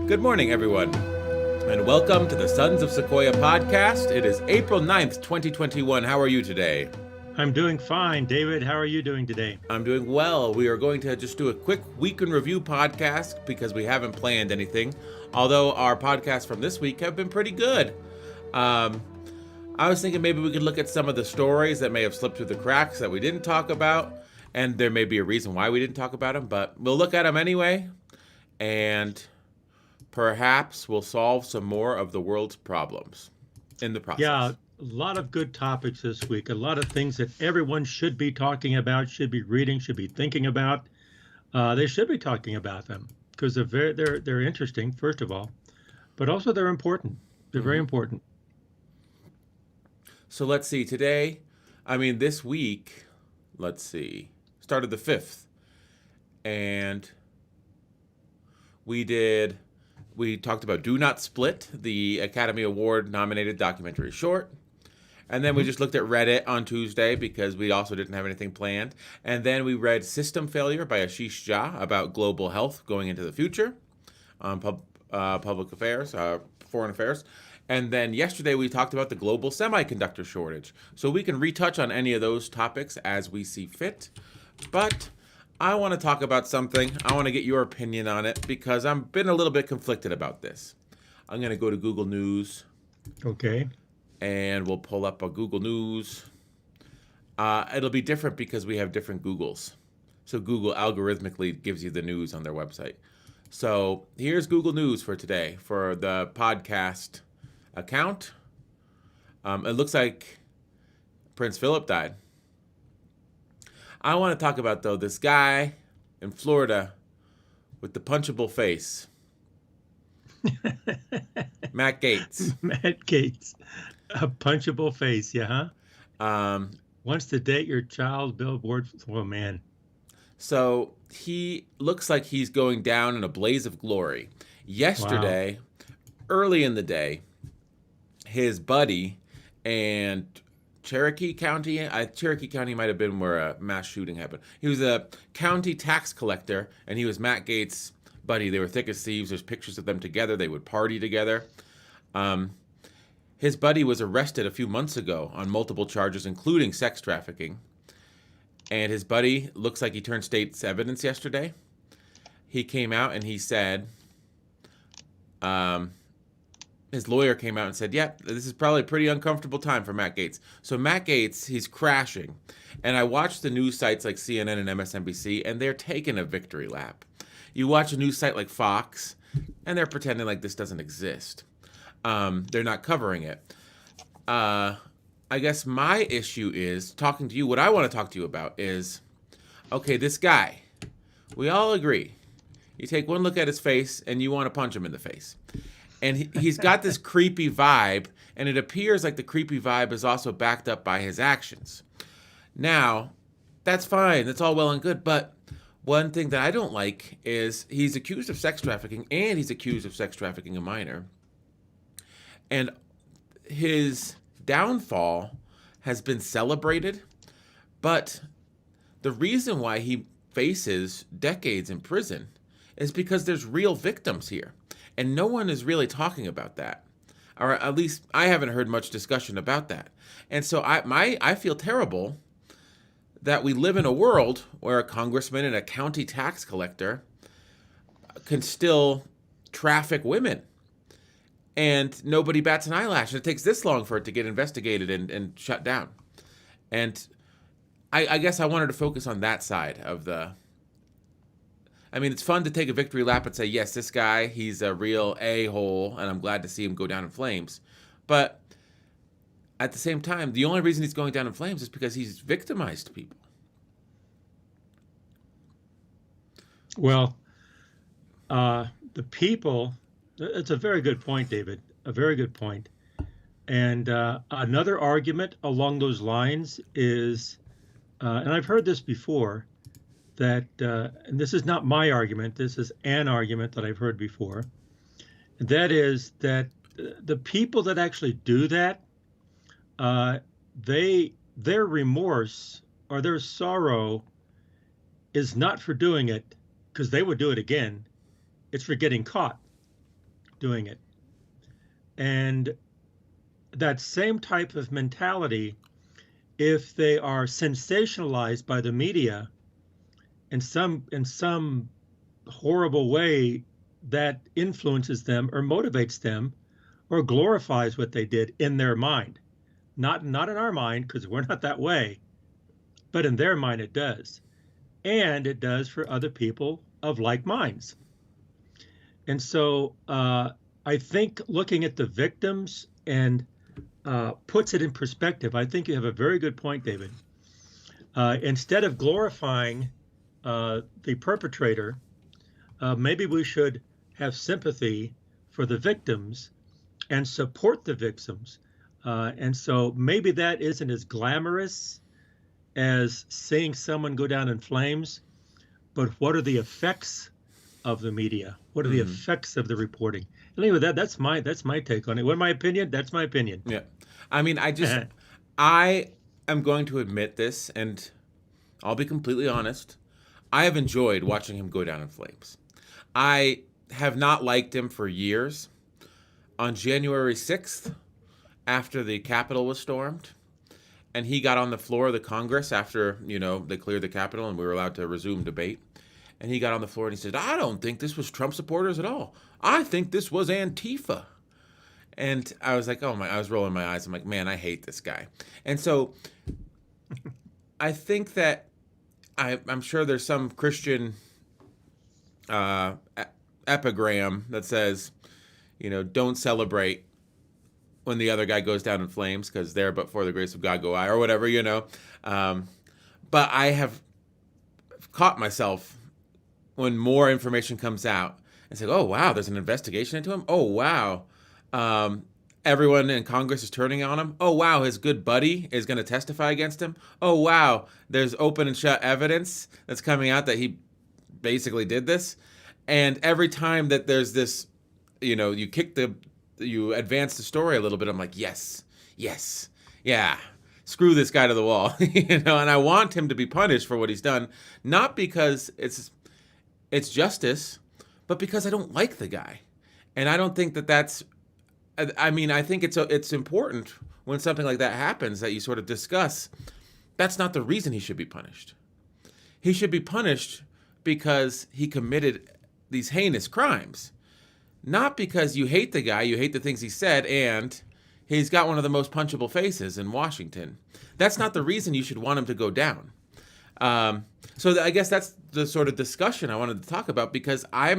Good morning, everyone, and welcome to the Sons of Sequoia podcast. It is April 9th, 2021. How are you today? I'm doing fine. David, how are you doing today? I'm doing well. We are going to just do a quick week in review podcast because we haven't planned anything, although our podcasts from this week have been pretty good. I was thinking maybe we could look at some of the stories that may have slipped through the cracks that we didn't talk about, and there may be a reason why we didn't talk about them, but we'll look at them anyway, and perhaps we'll solve some more of the world's problems in the process. Yeah, a lot of good topics this week. A lot of things that everyone should be talking about, should be reading, should be thinking about. They should be talking about them because they're interesting, first of all, but also they're important. They're very important. So let's see, this week, started the 5th, and we talked about Do Not Split, the Academy Award nominated documentary short. And then we just looked at Reddit on Tuesday because we also didn't have anything planned. And then we read System Failure by Ashish Jha about global health going into the future on public affairs, foreign affairs. And then yesterday we talked about the global semiconductor shortage. So we can retouch on any of those topics as we see fit. But I want to talk about something. I want to get your opinion on it because I've been a little bit conflicted about this. I'm going to go to Google News. Okay. And we'll pull up a Google News. It'll be different because we have different Googles. So Google algorithmically gives you the news on their website. So here's Google News for today for the podcast account. It looks like Prince Philip died. I want to talk about, though, this guy in Florida with the punchable face. Matt Gaetz. Matt Gaetz. A punchable face, yeah, huh? Wants to date your child, billboard. Oh, man. So he looks like he's going down in a blaze of glory. Yesterday, early in the day, his buddy and Cherokee County might have been where a mass shooting happened. He was a county tax collector, and he was Matt Gaetz' buddy. They were thick as thieves. There's pictures of them together. They would party together. His buddy was arrested a few months ago on multiple charges, including sex trafficking. And his buddy looks like he turned state's evidence yesterday. He came out and he said, his lawyer came out and said, yeah, this is probably a pretty uncomfortable time for Matt Gaetz. So Matt Gaetz, he's crashing. And I watched the news sites like CNN and MSNBC, and they're taking a victory lap. You watch a news site like Fox, and they're pretending like this doesn't exist. They're not covering it. I guess my issue is talking to you. What I want to talk to you about is, okay, this guy, we all agree. You take one look at his face, and you want to punch him in the face. And he's got this creepy vibe, and it appears like the creepy vibe is also backed up by his actions. Now, that's fine. That's all well and good. But one thing that I don't like is he's accused of sex trafficking, and he's accused of sex trafficking a minor. And his downfall has been celebrated. But the reason why he faces decades in prison is because there's real victims here. And no one is really talking about that. Or at least I haven't heard much discussion about that. And so I feel terrible that we live in a world where a congressman and a county tax collector can still traffic women. And nobody bats an eyelash. And it takes this long for it to get investigated and shut down. And I guess I wanted to focus on that side of the... it's fun to take a victory lap and say, yes, this guy, he's a real a-hole, and I'm glad to see him go down in flames. But at the same time, the only reason he's going down in flames is because he's victimized people. Well, the people, it's a very good point, David, a very good point. And another argument along those lines is, and I've heard this before, that, and this is not my argument, this is an argument that I've heard before, and that is that the people that actually do that, their remorse or their sorrow is not for doing it because they would do it again. It's for getting caught. doing it. And that same type of mentality, if they are sensationalized by the media in some horrible way that influences them or motivates them or glorifies what they did in their mind. Not in our mind, because we're not that way, but in their mind it does. And it does for other people of like minds. And so I think looking at the victims and puts it in perspective. I think you have a very good point, David. Instead of glorifying the perpetrator, maybe we should have sympathy for the victims and support the victims. And so maybe that isn't as glamorous as seeing someone go down in flames, but what are the effects of the media? What are the effects of the reporting? Anyway, that's my take on it. What my opinion? That's my opinion. Yeah. I mean, I am going to admit this, and I'll be completely honest. I have enjoyed watching him go down in flames. I have not liked him for years. On January 6th, after the Capitol was stormed, and he got on the floor of the Congress after, they cleared the Capitol and we were allowed to resume debate. And he got on the floor and he said, I don't think this was Trump supporters at all. I think this was Antifa. And I was like, I was rolling my eyes. I'm like, man, I hate this guy. And so I think that I'm sure there's some Christian epigram that says, don't celebrate when the other guy goes down in flames, because there but for the grace of God go I, or whatever, But I have caught myself when more information comes out and say, oh, wow, there's an investigation into him. Oh, wow. Everyone in Congress is turning on him. Oh, wow, his good buddy is going to testify against him. Oh, wow, there's open and shut evidence that's coming out that he basically did this. And every time that there's this, you advance the story a little bit, I'm like, yes, yeah, screw this guy to the wall, and I want him to be punished for what he's done, not because it's justice, but because I don't like the guy. And I don't think that's, I mean, I think it's important when something like that happens that you sort of discuss. That's not the reason he should be punished. He should be punished because he committed these heinous crimes. Not because you hate the guy, you hate the things he said, and he's got one of the most punchable faces in Washington. That's not the reason you should want him to go down. So I guess that's the sort of discussion I wanted to talk about, because I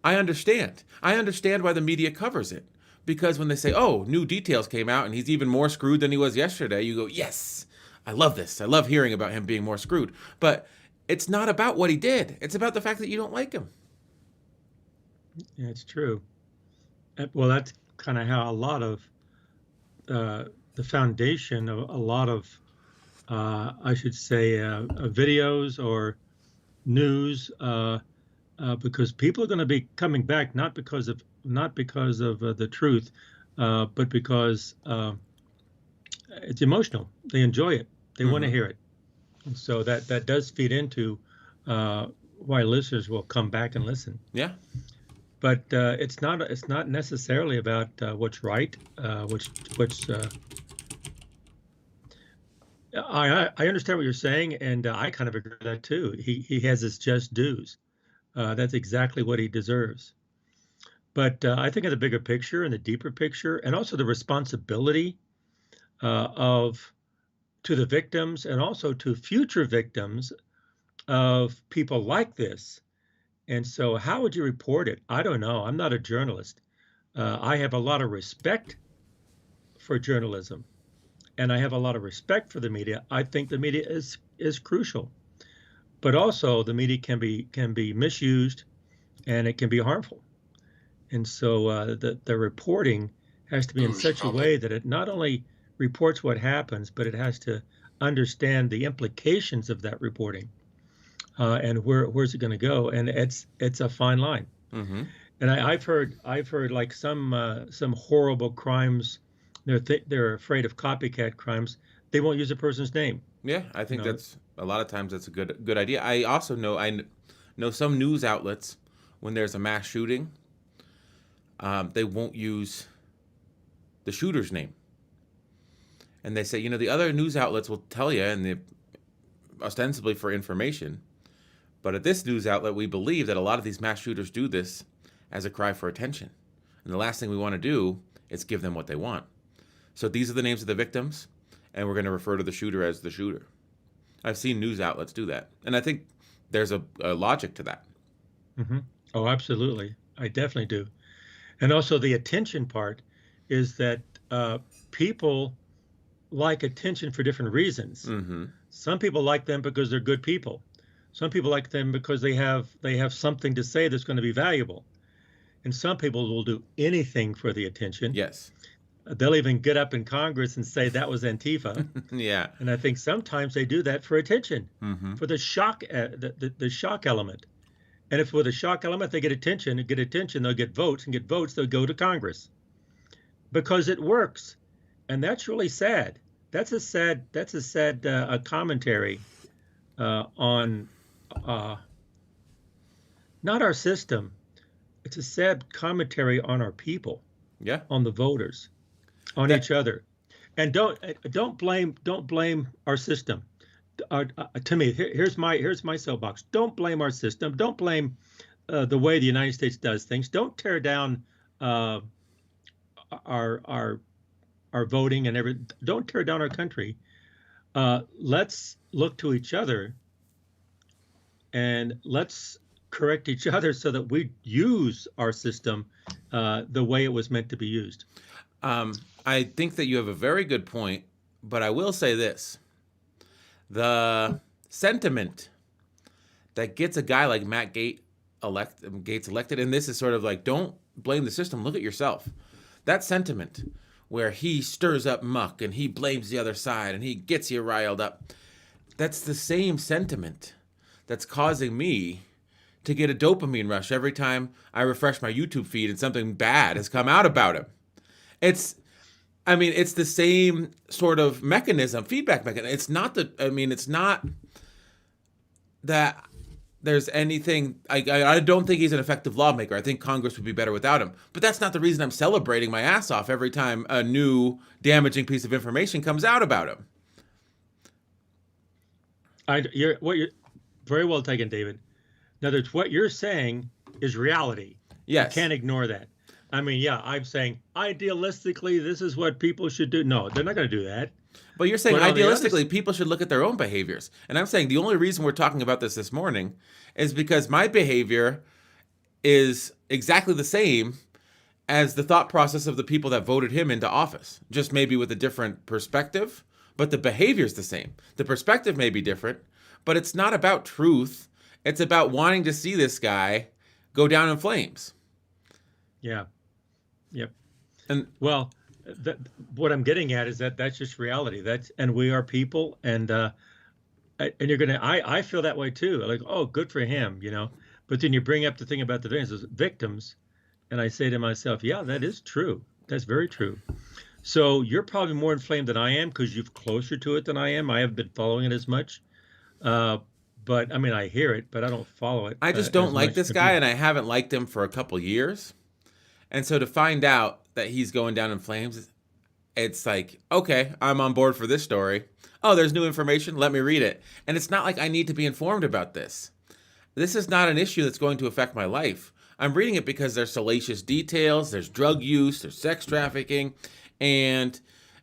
understand. I understand why the media covers it. Because when they say, oh, new details came out and he's even more screwed than he was yesterday, you go, yes, I love this. I love hearing about him being more screwed. But it's not about what he did. It's about the fact that you don't like him. Yeah, it's true. Well, that's kind of how a lot of the foundation of a lot of, I should say, videos or news, because people are going to be coming back not because of the truth, but because it's emotional. They enjoy it. They want to hear it, and so that does feed into why listeners will come back and listen. Yeah. But it's not necessarily about what's right, I understand what you're saying, and I kind of agree with that too. He has his just dues. That's exactly what he deserves. But I think of the bigger picture and the deeper picture, and also the responsibility to the victims and also to future victims of people like this. And so how would you report it? I don't know. I'm not a journalist. I have a lot of respect for journalism, and I have a lot of respect for the media. I think the media is crucial, but also the media can be misused, and it can be harmful. And so the reporting has to be in such a way that it not only reports what happens, but it has to understand the implications of that reporting. And where's it going to go? And it's a fine line. Mm-hmm. And I've heard like some horrible crimes. They're afraid of copycat crimes. They won't use a person's name. Yeah, I think that's a lot of times that's a good idea. I also know some news outlets, when there's a mass shooting, they won't use the shooter's name. And they say, the other news outlets will tell you, ostensibly for information. But at this news outlet, we believe that a lot of these mass shooters do this as a cry for attention. And the last thing we want to do is give them what they want. So these are the names of the victims, and we're going to refer to the shooter as the shooter. I've seen news outlets do that. And I think there's a logic to that. Mm-hmm. Oh, absolutely. I definitely do. And also the attention part is that people like attention for different reasons. Mm-hmm. Some people like them because they're good people. Some people like them because they have something to say that's going to be valuable. And some people will do anything for the attention. Yes. They'll even get up in Congress and say that was Antifa. Yeah. And I think sometimes they do that for attention, mm-hmm. for the shock, the shock element. And if with a shock element they get attention, they'll get votes, and get votes, they'll go to Congress because it works. And that's really sad. That's a sad commentary on not our system. It's a sad commentary on our people. Yeah. On the voters, on each other, and don't blame our system. To me, here's my soapbox. Don't blame our system. Don't blame the way the United States does things. Don't tear down our voting and everything. Don't tear down our country. Let's look to each other and let's correct each other so that we use our system the way it was meant to be used. I think that you have a very good point, but I will say this. The sentiment that gets a guy like Matt Gaetz elected, and this is sort of like, don't blame the system, look at yourself. That sentiment where he stirs up muck and he blames the other side and he gets you riled up, that's the same sentiment that's causing me to get a dopamine rush every time I refresh my YouTube feed and something bad has come out about him. It's the same sort of mechanism, feedback mechanism. It's not that there's anything, I don't think he's an effective lawmaker. I think Congress would be better without him. But that's not the reason I'm celebrating my ass off every time a new damaging piece of information comes out about him. You're very well taken, David. In other words, what you're saying is reality. Yes. You can't ignore that. I'm saying idealistically, this is what people should do. No, they're not going to do that. But you're saying idealistically, people should look at their own behaviors. And I'm saying the only reason we're talking about this morning is because my behavior is exactly the same as the thought process of the people that voted him into office, just maybe with a different perspective. But the behavior's the same. The perspective may be different, but it's not about truth. It's about wanting to see this guy go down in flames. Yeah. Yep. And well, what I'm getting at is that's just reality. And we are people, and you're gonna. I feel that way too. Like, oh, good for him, But then you bring up the thing about the victims, and I say to myself, yeah, that is true. That's very true. So you're probably more inflamed than I am because you're closer to it than I am. I haven't been following it as much. But I hear it, but I don't follow it. I just don't like this guy, and I haven't liked him for a couple years. And so to find out that he's going down in flames, it's like, okay, I'm on board for this story. Oh, there's new information. Let me read it. And it's not like I need to be informed about this. This is not an issue that's going to affect my life. I'm reading it because there's salacious details, there's drug use, there's sex trafficking, and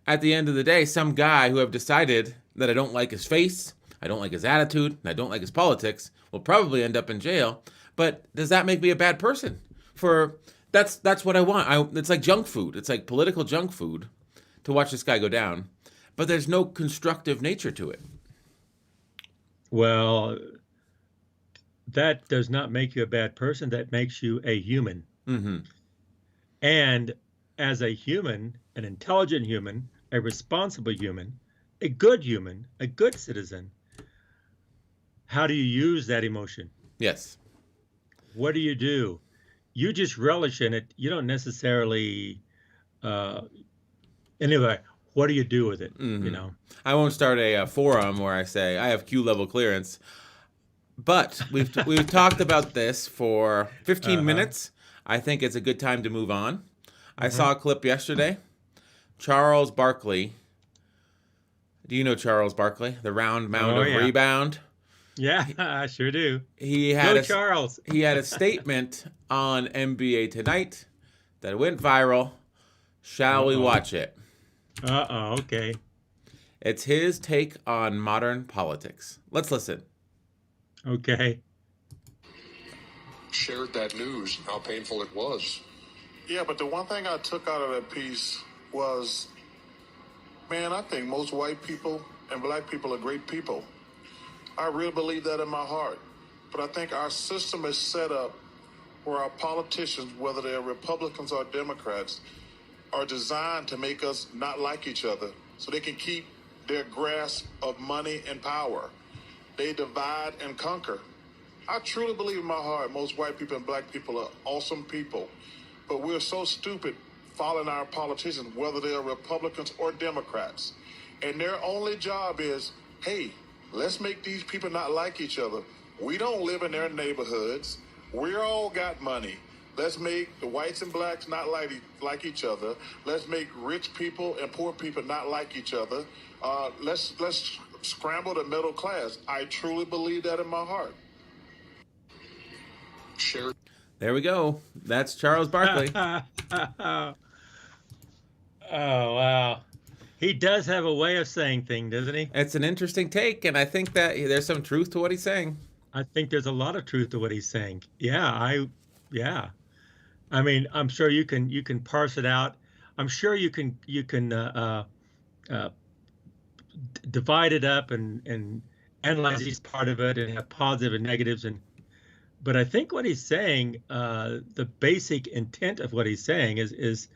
at the end of the day, some guy who I've decided that I don't like his face, I don't like his attitude, and I don't like his politics will probably end up in jail. But does that make me a bad person? That's what I want. It's like junk food. It's like political junk food to watch this guy go down. But there's no constructive nature to it. Well, that does not make you a bad person. That makes you a human. Mm-hmm. And as a human, an intelligent human, a responsible human, a good citizen, how do you use that emotion? Yes. What do? You just relish in it. You don't necessarily, anyway, what do you do with it? Mm-hmm. I won't start a forum where I say I have Q level clearance, but we've talked about this for 15 minutes. I think it's a good time to move on. I Hmm. saw a clip yesterday. Charles Barkley. Do you know Charles Barkley? The round mound Oh of yeah, rebound. yeah, He, I sure do. he had Go a Charles. he had a statement on NBA Tonight that went viral. Shall we Uh-oh. watch it? Uh-oh. Okay. It's his take on modern politics. Let's listen. Okay. Shared that news and how painful it was. Yeah, but the one thing I took out of that piece was, man, I think most white people and black people are great people. I really believe that in my heart. But I think our system is set up where our politicians, whether they're Republicans or Democrats, are designed to make us not like each other so they can keep their grasp of money and power. They divide and conquer. I truly believe in my heart most white people and black people are awesome people, but we're so stupid following our politicians, whether they're Republicans or Democrats. And their only job is, hey, let's make these people not like each other. We don't live in their neighborhoods. We're all got money. Let's make the whites and blacks not like each other. Let's make rich people and poor people not like each other. Let's scramble the middle class. I truly believe that in my heart. Shared. There we go. That's Charles Barkley. Oh wow. He does have a way of saying things, doesn't he? It's an interesting take, and I think that there's some truth to what he's saying. I think there's a lot of truth to what he's saying. Yeah. I mean, I'm sure you can parse it out. I'm sure you can divide it up and analyze each part of it and have positive and negatives. But I think what he's saying, the basic intent of what he's saying is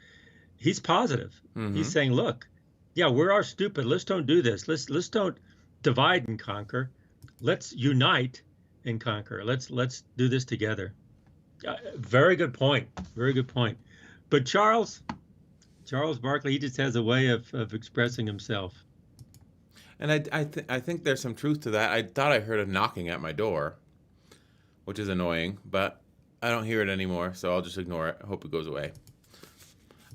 he's positive. Mm-hmm. He's saying, look, yeah, we are stupid. Let's don't do this. Let's don't divide and conquer. Let's unite and conquer. Let's do this together. Very good point. Very good point. But Charles Barkley, he just has a way of expressing himself. And I think there's some truth to that. I thought I heard a knocking at my door, which is annoying, but I don't hear it anymore, so I'll just ignore it. I hope it goes away.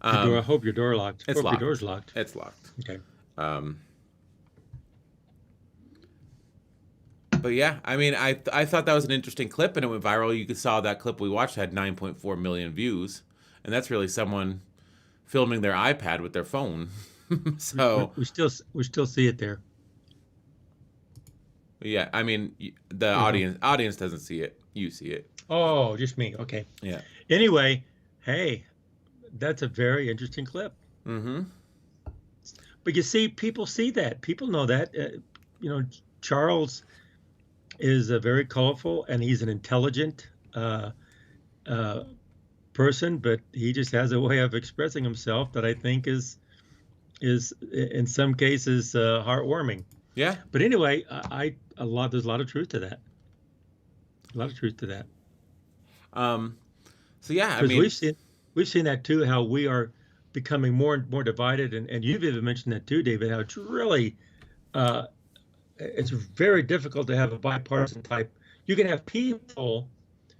I hope your door locked. It's Hope locked. your door's locked. It's locked. Okay. But yeah, I mean, I thought that was an interesting clip, and it went viral. You saw that clip we watched had 9.4 million views, and that's really someone filming their iPad with their phone. So we still see it there. yeah, I mean, the audience doesn't see it. You see it. Oh, just me. Okay. Yeah. Anyway, hey, that's a very interesting clip. Mm-hmm. But you see, people see that. People know that. Charles is a very colorful and he's an intelligent person, but he just has a way of expressing himself that I think is in some cases heartwarming. Yeah. But anyway, there's a lot of truth to that. A lot of truth to that. So yeah, I Because mean, we've seen that too, how we are becoming more and more divided, and you've even mentioned that too, David, how it's really it's very difficult to have a bipartisan type. You can have people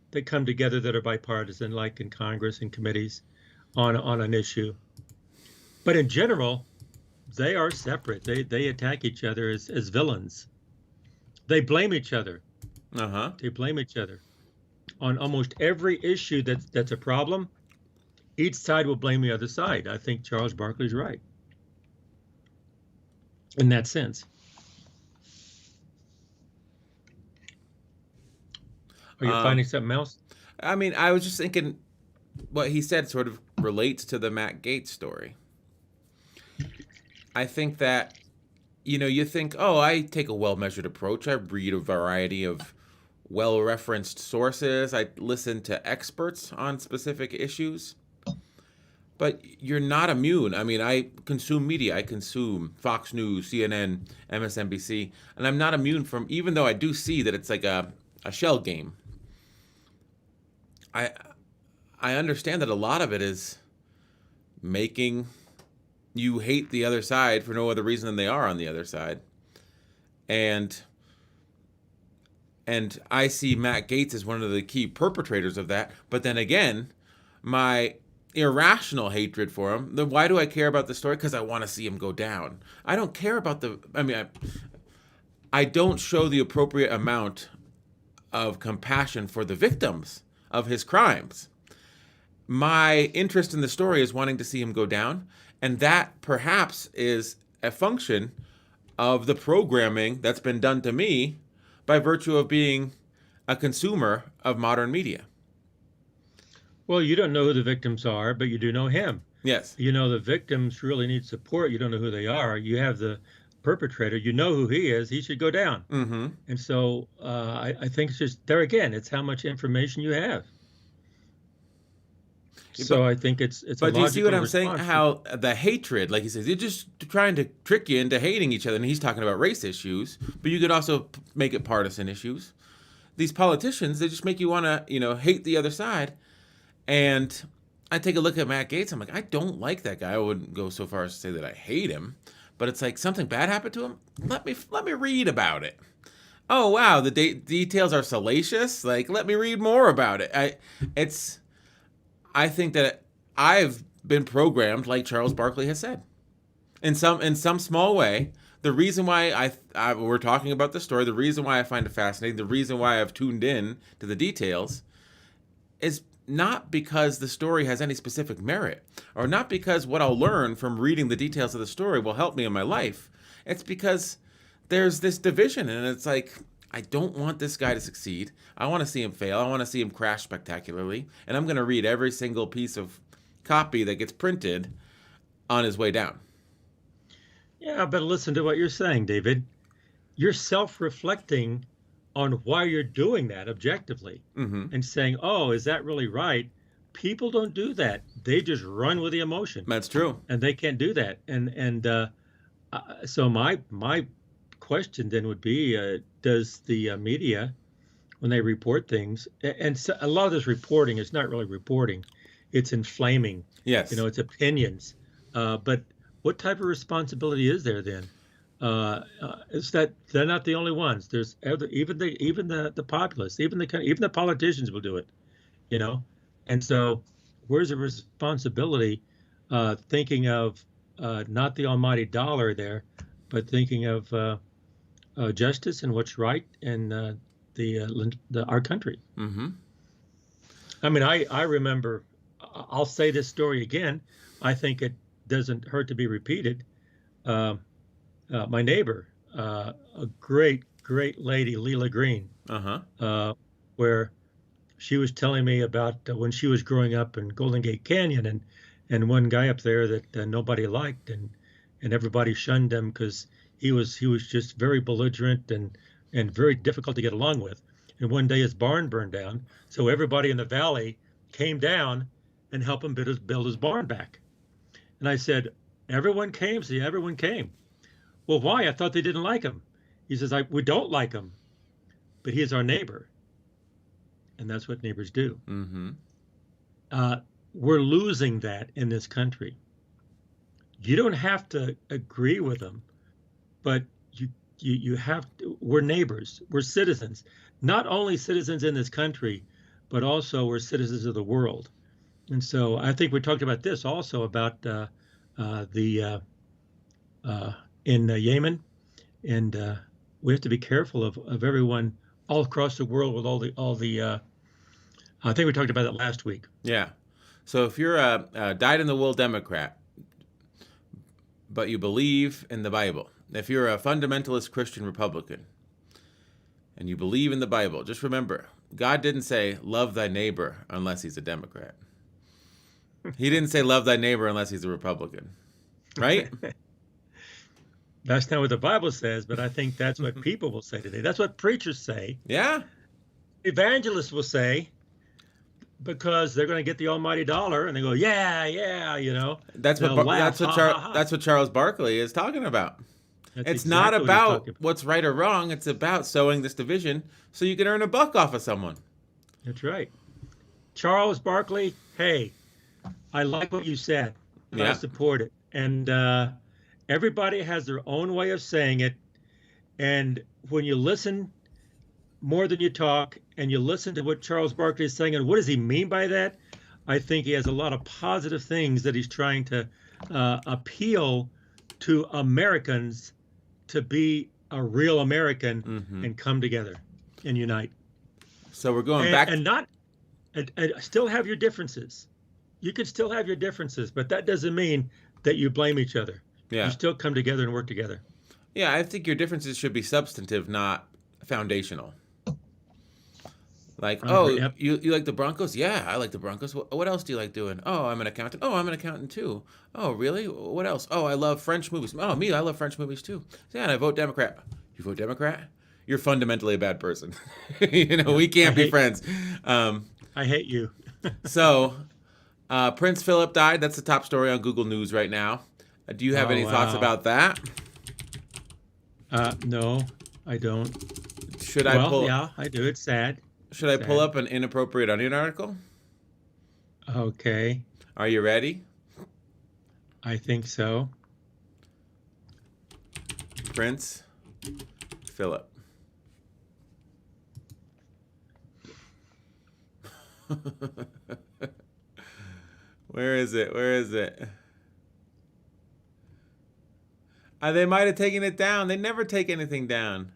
that come together that are bipartisan, like in Congress and committees on an issue. But in general, they are separate. They attack each other as villains. They blame each other. uh-huh. They blame each other on almost every issue that's a problem. Each side will blame the other side. I think Charles Barkley's right in that sense. Are you finding something else? I mean, I was just thinking what he said sort of relates to the Matt Gaetz story. I think that, you think, oh, I take a well-measured approach. I read a variety of well-referenced sources. I listen to experts on specific issues. But you're not immune. I mean, I consume media. I consume Fox News, CNN, MSNBC, and I'm not immune from, even though I do see that it's like a shell game. I understand that a lot of it is making you hate the other side for no other reason than they are on the other side. And I see Matt Gaetz as one of the key perpetrators of that. But then again, my irrational hatred for him, then why do I care about the story? Because I want to see him go down. I don't care about I don't show the appropriate amount of compassion for the victims of his crimes. My interest in the story is wanting to see him go down, and that perhaps is a function of the programming that's been done to me by virtue of being a consumer of modern media. Well, you don't know who the victims are, but you do know him. Yes. You know the victims really need support. You don't know who they are. You have the perpetrator. You know who he is. He should go down. Mm-hmm. And so I think it's just there again. It's how much information you have. So I think it's. But do you see what I'm saying? response. How the hatred, like he says, they're just trying to trick you into hating each other. And he's talking about race issues, but you could also make it partisan issues. These politicians, they just make you want to, hate the other side. And I take a look at Matt Gaetz. I'm like, I don't like that guy. I wouldn't go so far as to say that I hate him, but it's like something bad happened to him. Let me read about it. Oh wow, the details are salacious. Like, let me read more about it. I think that I've been programmed, like Charles Barkley has said, in some small way. The reason why we're talking about the story, the reason why I find it fascinating, the reason why I've tuned in to the details, is not because the story has any specific merit, or not because what I'll learn from reading the details of the story will help me in my life. It's because there's this division, and it's like, I don't want this guy to succeed. I want to see him fail. I want to see him crash spectacularly. And I'm going to read every single piece of copy that gets printed on his way down. Yeah, but listen to what you're saying, David. You're self-reflecting on why you're doing that objectively, and saying, oh, is that really right? People don't do that. They just run with the emotion. That's true. And they can't do that. So my question then would be, does the media, when they report things, and so a lot of this reporting is not really reporting, it's inflaming. Yes. It's opinions. But what type of responsibility is there then? It's that they're not the only ones. There's even the populace, even the politicians will do it, And so, where's the responsibility? Thinking of not the almighty dollar there, but thinking of justice and what's right in our country. Mm-hmm. I mean, I remember. I'll say this story again. I think it doesn't hurt to be repeated. My neighbor, a great lady, Leela Green, where she was telling me about when she was growing up in Golden Gate Canyon, and one guy up there that nobody liked, and everybody shunned him because he was just very belligerent and very difficult to get along with. And one day his barn burned down, so everybody in the valley came down and helped him build his barn back. And I said, everyone came? So yeah, everyone came. Well, why? I thought they didn't like him. He says, we don't like him, but he is our neighbor. And that's what neighbors do. Mm-hmm. We're losing that in this country. You don't have to agree with them, but you have to. We're neighbors. We're citizens. Not only citizens in this country, but also we're citizens of the world. And so I think we talked about this also about in Yemen, and we have to be careful of everyone all across the world with all the. I think we talked about that last week. Yeah. So if you're a dyed-in-the-wool Democrat, but you believe in the Bible, if you're a fundamentalist Christian Republican, and you believe in the Bible, just remember, God didn't say love thy neighbor unless he's a Democrat. He didn't say love thy neighbor unless he's a Republican, right? That's not what the Bible says, but I think that's what people will say today. That's what preachers say. Yeah. Evangelists will say, because they're going to get the almighty dollar, and they go, yeah, That's what Charles Barkley is talking about. It's exactly not about what's right or wrong. It's about sowing this division so you can earn a buck off of someone. That's right. Charles Barkley, hey, I like what you said. Yeah. I support it. And everybody has their own way of saying it. And when you listen more than you talk, and you listen to what Charles Barkley is saying, and what does he mean by that? I think he has a lot of positive things that he's trying to appeal to Americans to be a real American and come together and unite. So we're going back. And not and still have your differences. You could still have your differences, but that doesn't mean that you blame each other. Yeah. You still come together and work together. Yeah, I think your differences should be substantive, not foundational. Like, Yep. you like the Broncos? Yeah, I like the Broncos. What else do you like doing? Oh, I'm an accountant. Oh, I'm an accountant too. Oh, really? What else? Oh, I love French movies. Oh, me, I love French movies too. Yeah, and I vote Democrat. You vote Democrat? You're fundamentally a bad person. We can't be friends. I hate you. So, Prince Philip died. That's the top story on Google News right now. Do you have any thoughts about that? No, I don't. Should I pull? Yeah, I do. It's sad. Should I pull up an inappropriate Onion article? Okay. Are you ready? I think so. Prince Philip. Where is it? Where is it? They might have taken it down. They never take anything down.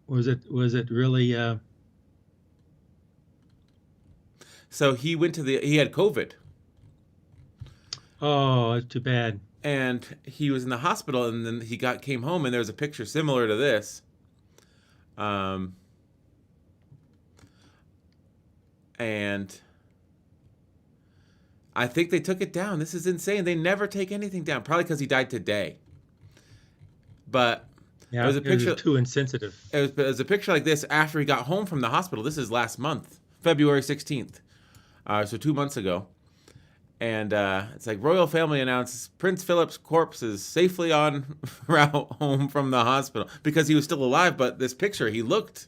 Was it really So he had COVID. Oh, it's too bad. And he was in the hospital, and then he came home, and there was a picture similar to this. And I think they took it down. This is insane. They never take anything down. Probably because he died today. But Yeah, it was a picture. too insensitive. It was a picture like this after he got home from the hospital. This is last month, February 16th. So 2 months ago. And it's like, royal family announces Prince Philip's corpse is safely on route home from the hospital. Because he was still alive, but this picture, he looked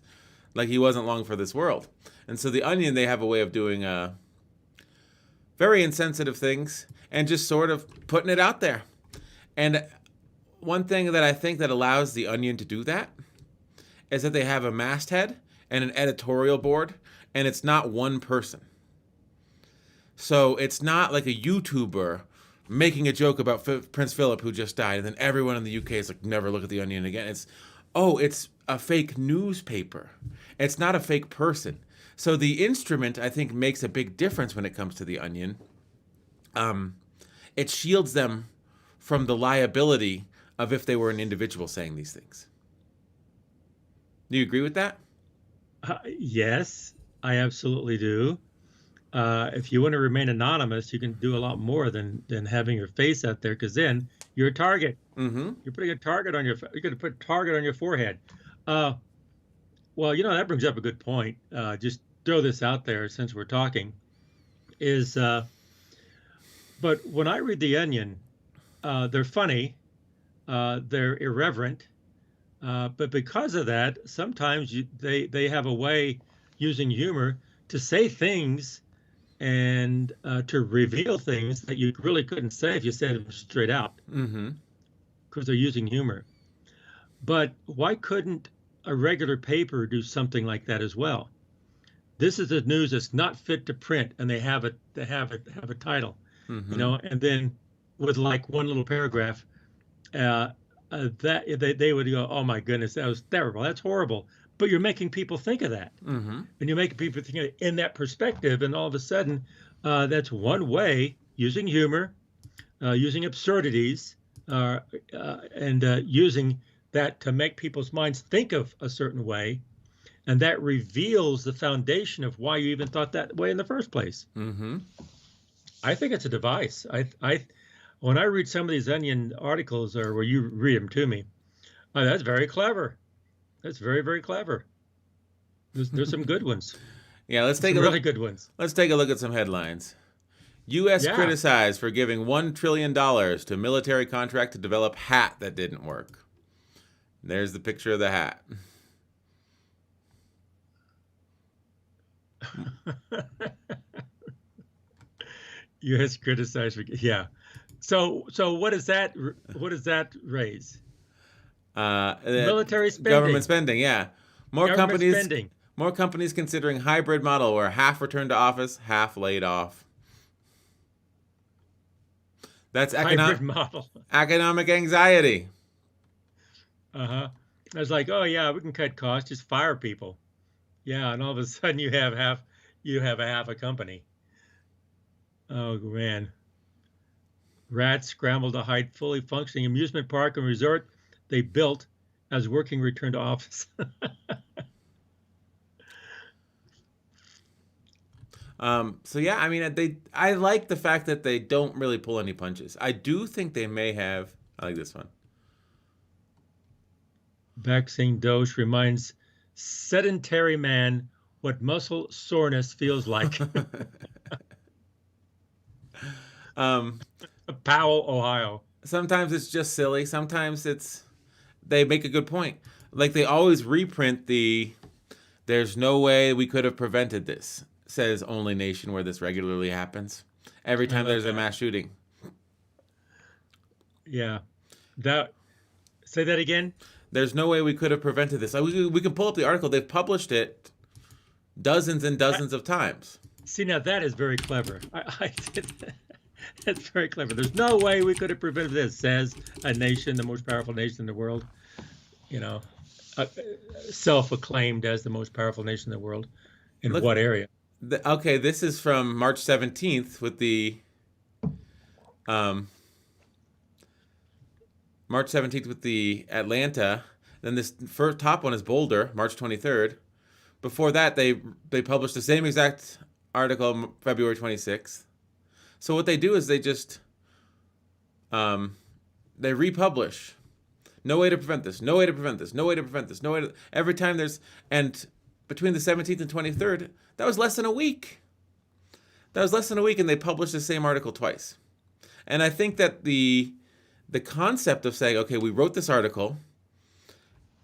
like he wasn't long for this world. And so the Onion, they have a way of doing very insensitive things and just sort of putting it out there. And one thing that I think that allows the Onion to do that is that they have a masthead and an editorial board, and it's not one person. So it's not like a YouTuber making a joke about Prince Philip who just died, and then everyone in the UK is like, never look at the Onion again. It's a fake newspaper. It's not a fake person. So the instrument, I think, makes a big difference when it comes to the Onion. It shields them from the liability of if they were an individual saying these things. Do you agree with that? Yes, I absolutely do. If you want to remain anonymous, you can do a lot more than having your face out there, because then you're a target. Mm-hmm. You're putting a target on you're going to put a target on your forehead. Well, that brings up a good point. Just throw this out there since we're talking. But when I read The Onion, they're funny, they're irreverent, but because of that, sometimes they have a way using humor to say things and to reveal things that you really couldn't say if you said them straight out. Mm-hmm. Because they're using humor. But why couldn't a regular paper do something like that as well? This is the news that's not fit to print, and they have a title, Mm-hmm. and then with like one little paragraph, that they would go, oh my goodness, that was terrible, that's horrible. But you're making people think of that, Mm-hmm. and you're making people think of it in that perspective, and all of a sudden, that's one way, using humor, using absurdities, and using that to make people's minds think of a certain way, and that reveals the foundation of why you even thought that way in the first place. Mm-hmm. I think it's a device. When I read some of these Onion articles, or where you read them to me, that's very clever. That's very, very clever. There's some good ones. Yeah, let's take a really look. good ones. Let's take a look at some headlines. U.S. Yeah. criticized for giving $1 trillion to military contract to develop hat that didn't work. There's the picture of the hat. U.S. criticized for So what does that raise? Military spending. Government spending, yeah. More Government companies spending. More companies considering hybrid model where half return to office, half laid off. That's Hybrid model. economic anxiety. Uh-huh. It's like, oh yeah, we can cut costs, just fire people. Yeah, and all of a sudden you have a half a company. Oh man. Rats scramble to hide fully functioning amusement park and resort they built as working return to office. So yeah, I mean, I like the fact that they don't really pull any punches. I do think they may have. I like this one. Vaccine dose reminds sedentary man what muscle soreness feels like. Powell, Ohio. Sometimes it's just silly. Sometimes they make a good point. Like they always reprint there's no way we could have prevented this, says only nation where this regularly happens. Every time there's a mass shooting. Yeah. Say that again? There's no way we could have prevented this. We can pull up the article. They've published it dozens and dozens of times. See, now that is very clever. That's very clever. There's no way we could have prevented this, says a nation, the most powerful nation in the world, self-acclaimed as the most powerful nation in the world. In what area? Okay, this is from March 17th with the Atlanta. Then this first top one is Boulder, March 23rd. Before that, they published the same exact article February 26th. So what they do is they just they republish. No way to prevent this. No way to prevent this. No way to prevent this. No way to. Every time and between the 17th and 23rd, that was less than a week. That was less than a week, and they published the same article twice. And I think that the concept of saying, okay, we wrote this article,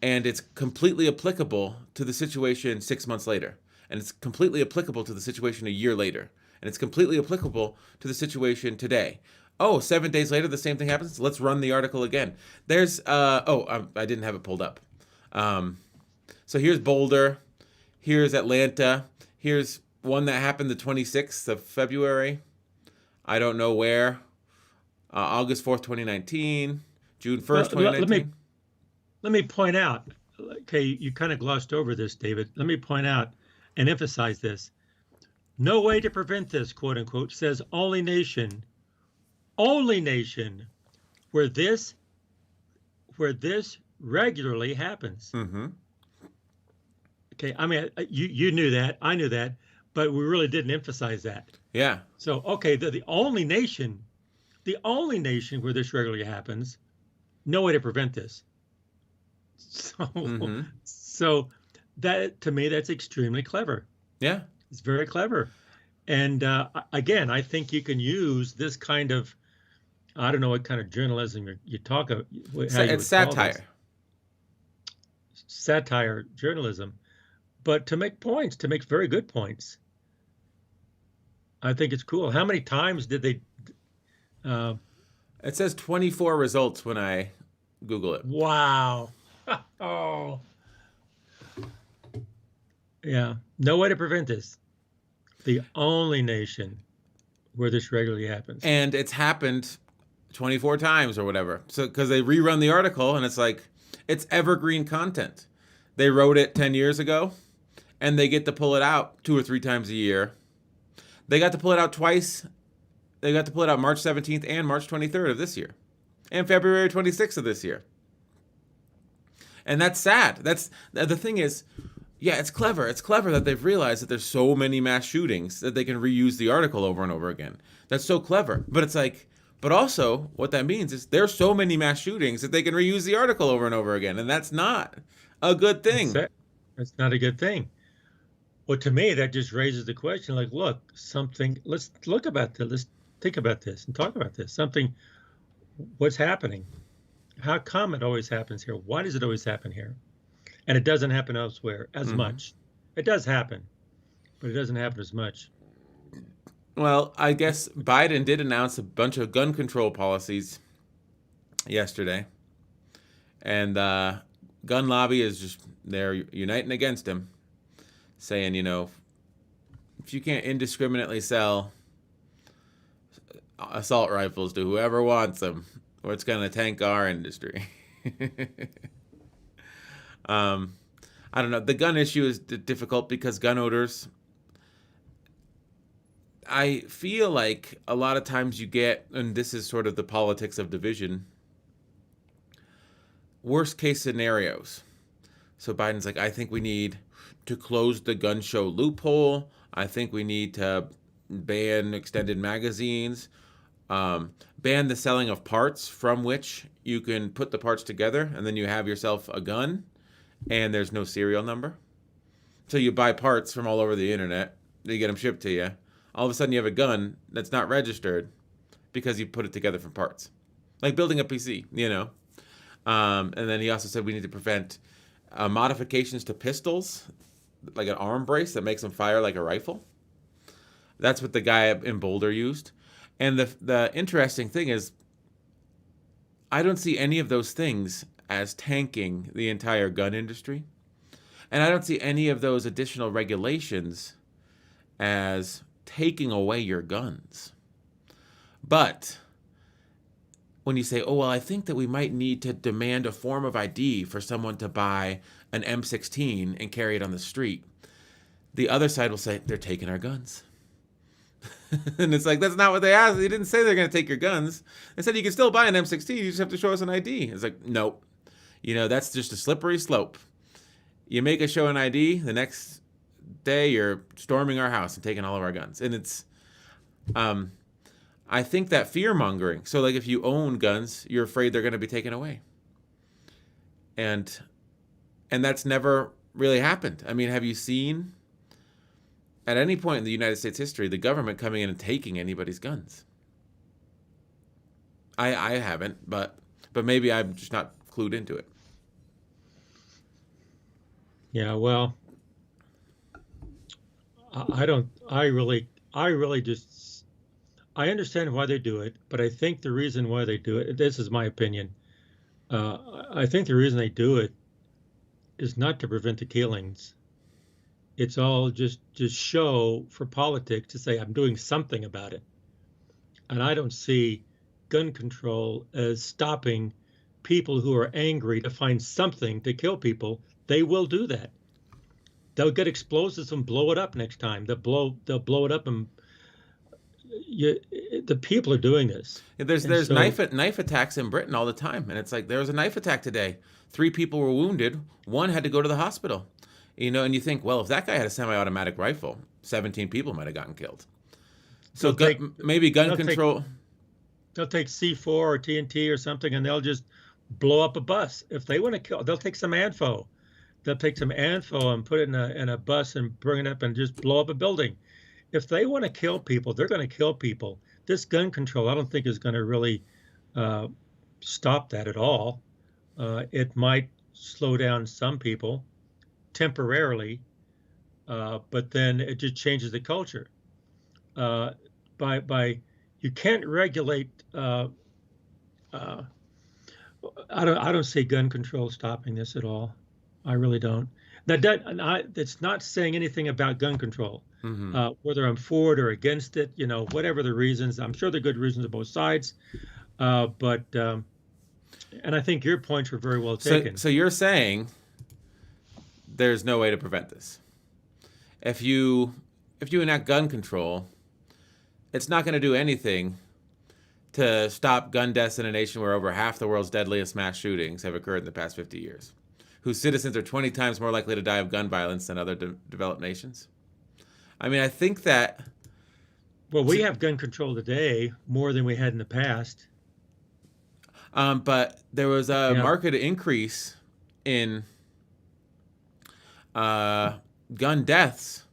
and it's completely applicable to the situation 6 months later, and it's completely applicable to the situation a year later, and it's completely applicable to the situation today. Oh, 7 days later, the same thing happens. Let's run the article again. There's I didn't have it pulled up. So here's Boulder, here's Atlanta, here's one that happened the 26th of February. I don't know where. August 4th, 2019, June 1st, 2019. Let me point out, okay, you kind of glossed over this, David. Let me point out and emphasize this. No way to prevent this, quote unquote, says only nation where this regularly happens. Mm-hmm. Okay, I mean, you knew that, I knew that, but we really didn't emphasize that. Yeah. So, okay, the only nation where this regularly happens, no way to prevent this. So that, to me, that's extremely clever. Yeah. It's very clever. And again, I think you can use this kind of, I don't know what kind of journalism you talk of. It's satire. Satire journalism. But to make points, to make very good points. I think it's cool. How many times did they... It says 24 results when I Google it. Wow. Oh. Yeah. No way to prevent this. The only nation where this regularly happens. And it's happened 24 times or whatever. So because they rerun the article and it's like, it's evergreen content. They wrote it 10 years ago and they get to pull it out 2 or 3 times a year. They got to pull it out twice. They got to pull it out March 17th and March 23rd of this year. And February 26th of this year. And that's sad. That's the thing is, yeah, it's clever. It's clever that they've realized that there's so many mass shootings that they can reuse the article over and over again. That's so clever. But it's like, but also what that means is there's so many mass shootings that they can reuse the article over and over again. And that's not a good thing. That's not a good thing. Well, to me, that just raises the question, like, look, let's look about this. Let's think about this and talk about this. What's happening? How come it always happens here? Why does it always happen here? And it doesn't happen elsewhere as much. It does happen, but it doesn't happen as much. Well, I guess Biden did announce a bunch of gun control policies yesterday. And gun lobby is they're uniting against him. saying, if you can't indiscriminately sell assault rifles to whoever wants them, or it's going to tank our industry. I don't know. The gun issue is difficult because gun owners, I feel like a lot of times you get, and this is sort of the politics of division, worst case scenarios. So Biden's like, I think we need to close the gun show loophole. I think we need to ban extended magazines, ban the selling of parts from which you can put the parts together and then you have yourself a gun and there's no serial number. So you buy parts from all over the internet, you get them shipped to you. All of a sudden you have a gun that's not registered because you put it together from parts. Like building a PC, And then he also said we need to prevent modifications to pistols, like an arm brace that makes them fire like a rifle. That's what the guy in Boulder used. And the interesting thing is, I don't see any of those things as tanking the entire gun industry. And I don't see any of those additional regulations as taking away your guns. But when you say, oh, well, I think that we might need to demand a form of ID for someone to buy an M16 and carry it on the street, the other side will say, they're taking our guns. And it's like, that's not what they asked. They didn't say they're going to take your guns. They said you can still buy an M16. You just have to show us an ID. It's like, nope. That's just a slippery slope. You make us show an ID, the next day you're storming our house and taking all of our guns. And it's, I think that fear mongering. So like if you own guns, you're afraid they're going to be taken away. And that's never really happened. I mean, have you seen at any point in the United States history the government coming in and taking anybody's guns? I haven't, but maybe I'm just not clued into it. Yeah, well, I understand why they do it, but I think the reason why they do it, this is my opinion, I think the reason they do it is not to prevent the killings. It's all just show for politics to say, I'm doing something about it. And I don't see gun control as stopping people who are angry to find something to kill people. They will do that. They'll get explosives and blow it up next time. They'll blow it up, and the people are doing this. There's knife attacks in Britain all the time, and it's like there was a knife attack today. 3 people were wounded. 1 had to go to the hospital. And you think, well, if that guy had a semi-automatic rifle, 17 people might have gotten killed. So maybe gun control. They'll take C4 or TNT or something, and they'll just blow up a bus. If they want to kill, they'll take some ANFO. They'll take some ANFO and put it in a bus and bring it up and just blow up a building. If they want to kill people, they're going to kill people. This gun control, I don't think, is going to really stop that at all. It might slow down some people temporarily, but then it just changes the culture. You can't regulate. I don't see gun control stopping this at all. I really don't. It's not saying anything about gun control. Mm-hmm. Whether I'm for it or against it, whatever the reasons. I'm sure there are good reasons on both sides. But I think your points were very well taken. So you're saying there's no way to prevent this. If you enact gun control, it's not going to do anything to stop gun deaths in a nation where over half the world's deadliest mass shootings have occurred in the past 50 years, whose citizens are 20 times more likely to die of gun violence than other developed nations. I mean, I think that... Well, we have gun control today more than we had in the past. But there was a marked increase in gun deaths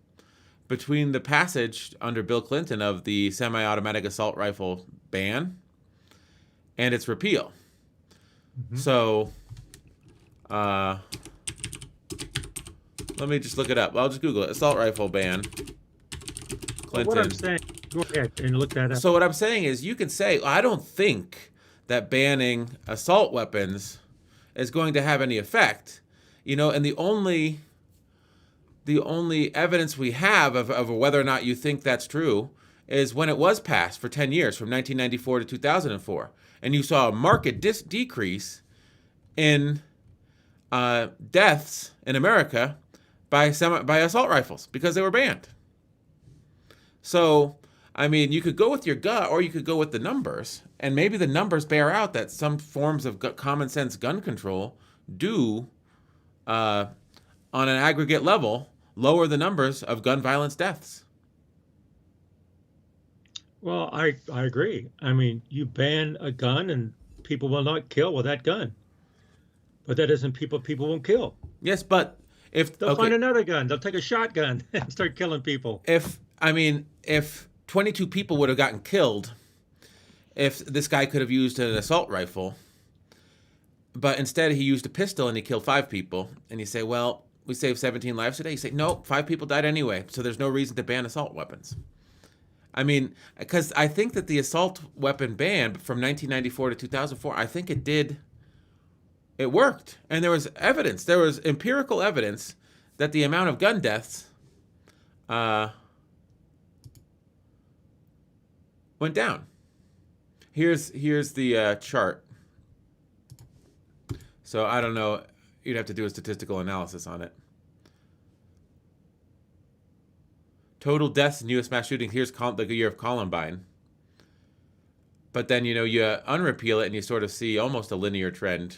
between the passage under Bill Clinton of the semi-automatic assault rifle ban and its repeal. Mm-hmm. So, let me just look it up. I'll just Google it. Assault rifle ban. Clinton. What I'm saying, go ahead and look that up. So what I'm saying is you can say, I don't think that banning assault weapons is going to have any effect. And the only the only evidence we have of whether or not you think that's true is when it was passed for 10 years, from 1994 to 2004. And you saw a marked decrease in deaths in America by assault rifles because they were banned. So, I mean, you could go with your gut or you could go with the numbers. And maybe the numbers bear out that some forms of common sense gun control do, on an aggregate level, lower the numbers of gun violence deaths. Well, I agree. I mean, you ban a gun and people will not kill with that gun. But that doesn't people won't kill. Yes, but if they'll find another gun, they'll take a shotgun and start killing people. If 22 people would have gotten killed, if this guy could have used an assault rifle, but instead he used a pistol and he killed 5 people, and you say, well, we saved 17 lives today. You say, no, 5 people died anyway, so there's no reason to ban assault weapons. I mean, because I think that the assault weapon ban from 1994 to 2004, I think it worked. And there was evidence, there was empirical evidence that the amount of gun deaths went down. Here's the chart. So I don't know, you'd have to do a statistical analysis on it. Total deaths in U.S. mass shootings. Here's the year of Columbine. But then, you unrepeal it and you sort of see almost a linear trend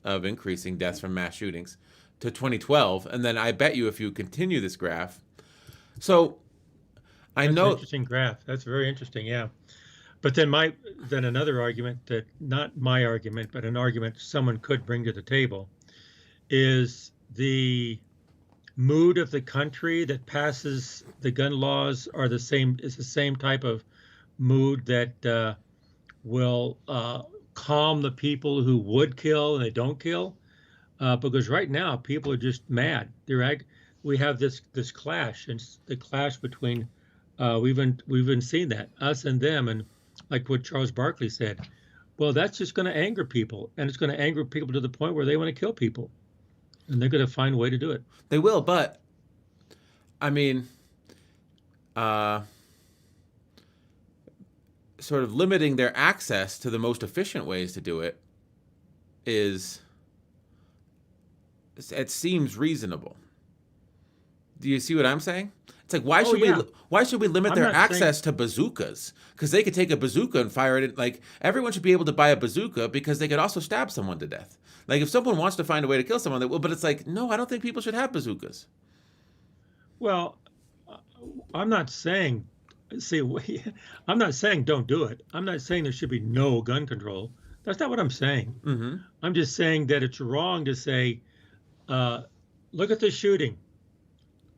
of increasing deaths from mass shootings to 2012. And then I bet you if you continue this graph. So That's an interesting graph. That's very interesting, yeah. But then another argument that, not my argument, but an argument someone could bring to the table is the mood of the country that passes the gun laws is the same type of mood that will calm the people who would kill and they don't kill, because right now people are just mad. We have this clash, and the clash between we've been seeing that, us and them, and like what Charles Barkley said, well, that's just going to anger people, and it's going to anger people to the point where they want to kill people. And they're going to find a way to do it. They will, but I mean, sort of limiting their access to the most efficient ways to do it it seems reasonable. Do you see what I'm saying? It's like, why should we limit their access to bazookas? Because they could take a bazooka and fire it. Like, everyone should be able to buy a bazooka because they could also stab someone to death. Like, if someone wants to find a way to kill someone, they will. But it's like, no, I don't think people should have bazookas. Well, I'm not saying. I'm not saying don't do it. I'm not saying there should be no gun control. That's not what I'm saying. Mm-hmm. I'm just saying that it's wrong to say, look at this shooting.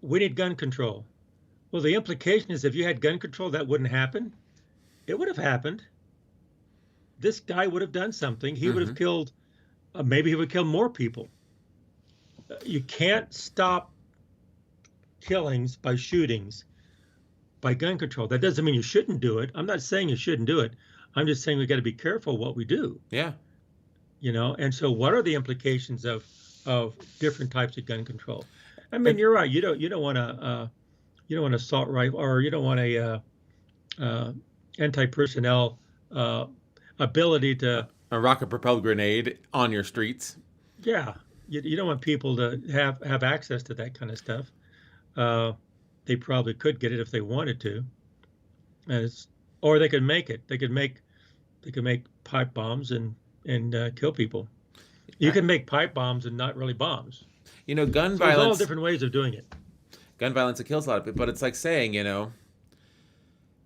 We need gun control. Well, the implication is if you had gun control, that wouldn't happen. It would have happened. This guy would have done something. He would have killed, maybe he would kill more people. You can't stop killings by shootings by gun control. That doesn't mean you shouldn't do it. I'm not saying you shouldn't do it. I'm just saying we got to be careful what we do. Yeah. And so what are the implications of different types of gun control? I mean, you're right. You don't want an assault rifle, or you don't want a anti-personnel ability to a rocket-propelled grenade on your streets. Yeah, you don't want people to have access to that kind of stuff. They probably could get it if they wanted to, or they could make it. They could make pipe bombs and kill people. You can make pipe bombs and not really bombs. Gun violence. There's all different ways of doing it. Gun violence, it kills a lot of people, but it's like saying,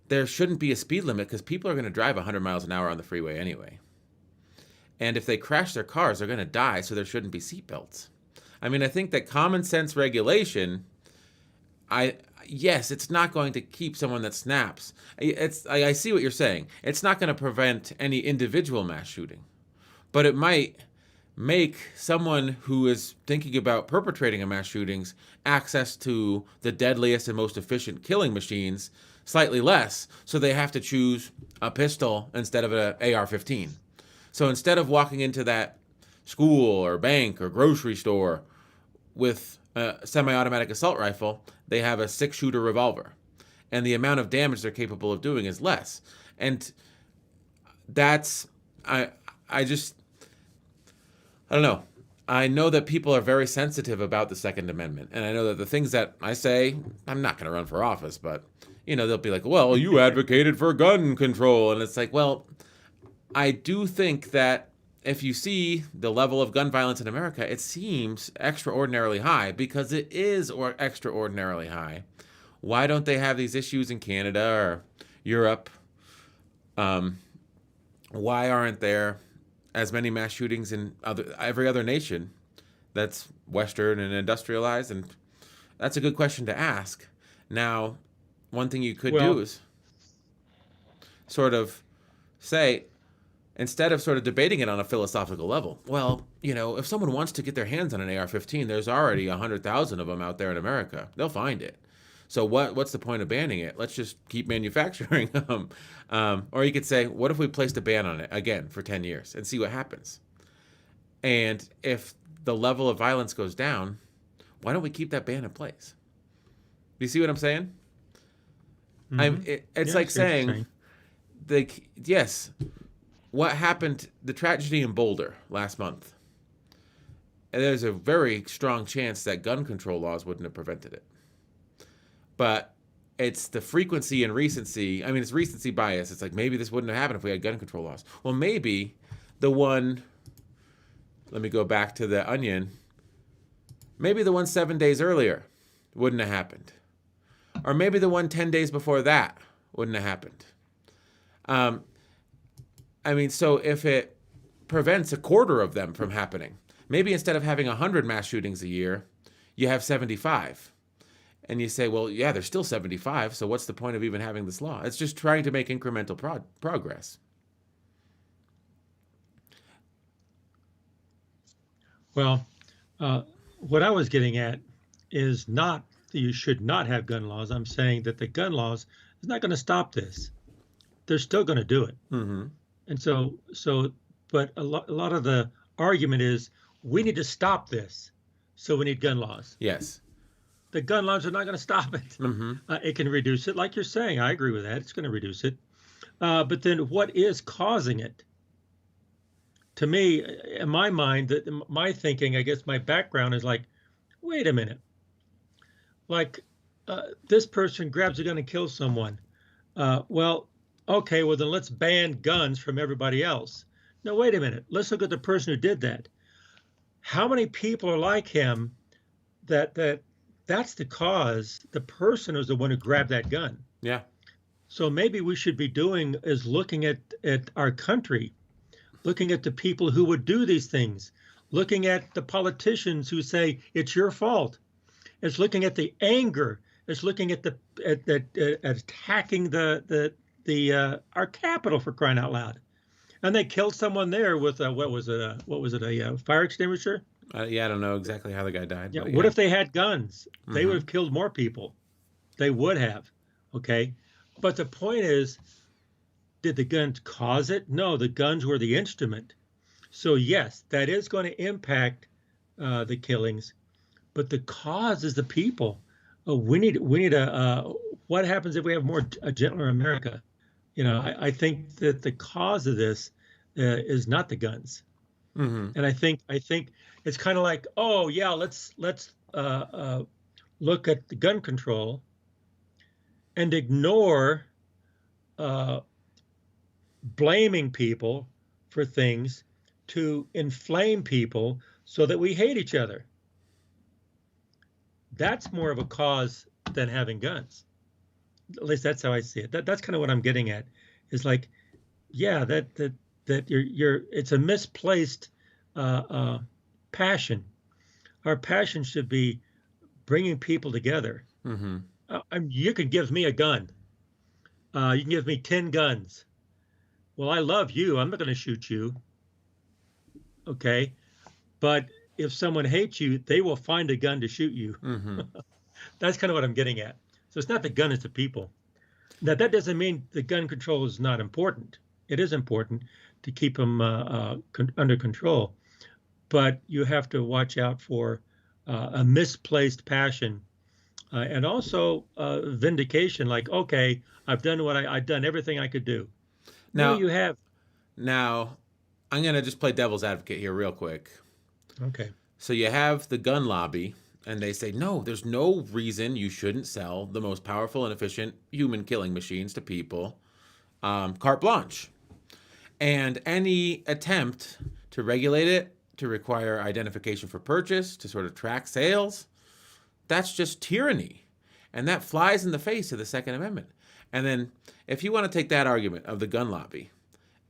there shouldn't be a speed limit because people are going to drive 100 miles an hour on the freeway anyway. And if they crash their cars, they're going to die, so there shouldn't be seatbelts. I mean, I think that common sense regulation, yes, it's not going to keep someone that snaps. I see what you're saying. It's not going to prevent any individual mass shooting, but it might make someone who is thinking about perpetrating a mass shootings access to the deadliest and most efficient killing machines slightly less, so they have to choose a pistol instead of an AR-15. So instead of walking into that school or bank or grocery store with semi-automatic assault rifle, they have a 6-shooter revolver, and the amount of damage they're capable of doing is less. And that's I just I don't know. I know that people are very sensitive about the Second Amendment, and I know that the things that I say, I'm not going to run for office, but they'll be like, "Well, you advocated for gun control," and it's like, well, I do think that if you see the level of gun violence in America, it seems extraordinarily high because it is extraordinarily high. Why don't they have these issues in Canada or Europe? Why aren't there as many mass shootings in every other nation that's Western and industrialized? And that's a good question to ask. Now, one thing you could do is sort of say, instead of sort of debating it on a philosophical level, well, if someone wants to get their hands on an AR-15, there's already 100,000 of them out there in America. They'll find it. So what's the point of banning it? Let's just keep manufacturing them. Or you could say, what if we placed a ban on it again for 10 years and see what happens? And if the level of violence goes down, why don't we keep that ban in place? Do you see what I'm saying? Mm-hmm. It's like saying, yes, what happened, the tragedy in Boulder last month, and there's a very strong chance that gun control laws wouldn't have prevented it. But it's the frequency and recency. I mean, it's recency bias. It's like, maybe this wouldn't have happened if we had gun control laws. Well, maybe the one, let me go back to the Onion, maybe the one 7 days earlier wouldn't have happened. Or maybe the one 10 days before that wouldn't have happened. So if it prevents a quarter of them from happening, maybe instead of having 100 mass shootings a year, you have 75. And you say, well, yeah, there's still 75, so what's the point of even having this law? It's just trying to make incremental progress. Well, what I was getting at is not that you should not have gun laws. I'm saying that the gun laws is not going to stop this. They're still going to do it. Mm-hmm. And but a lot of the argument is we need to stop this, so we need gun laws. Yes. The gun laws are not going to stop it. Mm-hmm. It can reduce it, like you're saying. I agree with that. It's going to reduce it. But then what is causing it? To me, in my mind, my thinking, I guess my background is like, wait a minute. Like, this person grabs a gun and kills someone. Okay, well, then let's ban guns from everybody else. No, wait a minute. Let's look at the person who did that. How many people are like him that's the cause? The person was the one who grabbed that gun. Yeah. So maybe we should be doing is looking at our country, looking at the people who would do these things, looking at the politicians who say it's your fault. It's looking at the anger. It's looking at attacking our Capitol, for crying out loud. And they killed someone there with what was it? A fire extinguisher? I don't know exactly how the guy died. Yeah. But What if they had guns? They Mm-hmm. would have killed more people. They would have. Okay. But the point is, did the guns cause it? No, the guns were the instrument. So yes, that is going to impact the killings, but the cause is the people. We need what happens if we have a gentler America? I think that the cause of this is not the guns. Mm-hmm. And I think it's kind of like, oh yeah, let's look at the gun control and ignore blaming people for things to inflame people so that we hate each other. That's more of a cause than having guns. At least that's how I see it. That's kind of what I'm getting at. Is like, yeah, that it's a misplaced passion. Our passion should be bringing people together. Mm-hmm. You can give me a gun. You can give me 10 guns. Well, I love you. I'm not going to shoot you. Okay. But if someone hates you, they will find a gun to shoot you. Mm-hmm. That's kind of what I'm getting at. So it's not the gun, it's the people. Now, that doesn't mean the gun control is not important. It is important to keep them under control. But you have to watch out for a misplaced passion, and also vindication. Like, okay, I've done I've done everything I could do. No, Now, you have. now, I'm gonna just play devil's advocate here real quick. Okay. So you have the gun lobby, and they say, no, there's no reason you shouldn't sell the most powerful and efficient human killing machines to people, carte blanche. And any attempt to regulate it, to require identification for purchase, to sort of track sales, that's just tyranny. And that flies in the face of the Second Amendment. And then if you want to take that argument of the gun lobby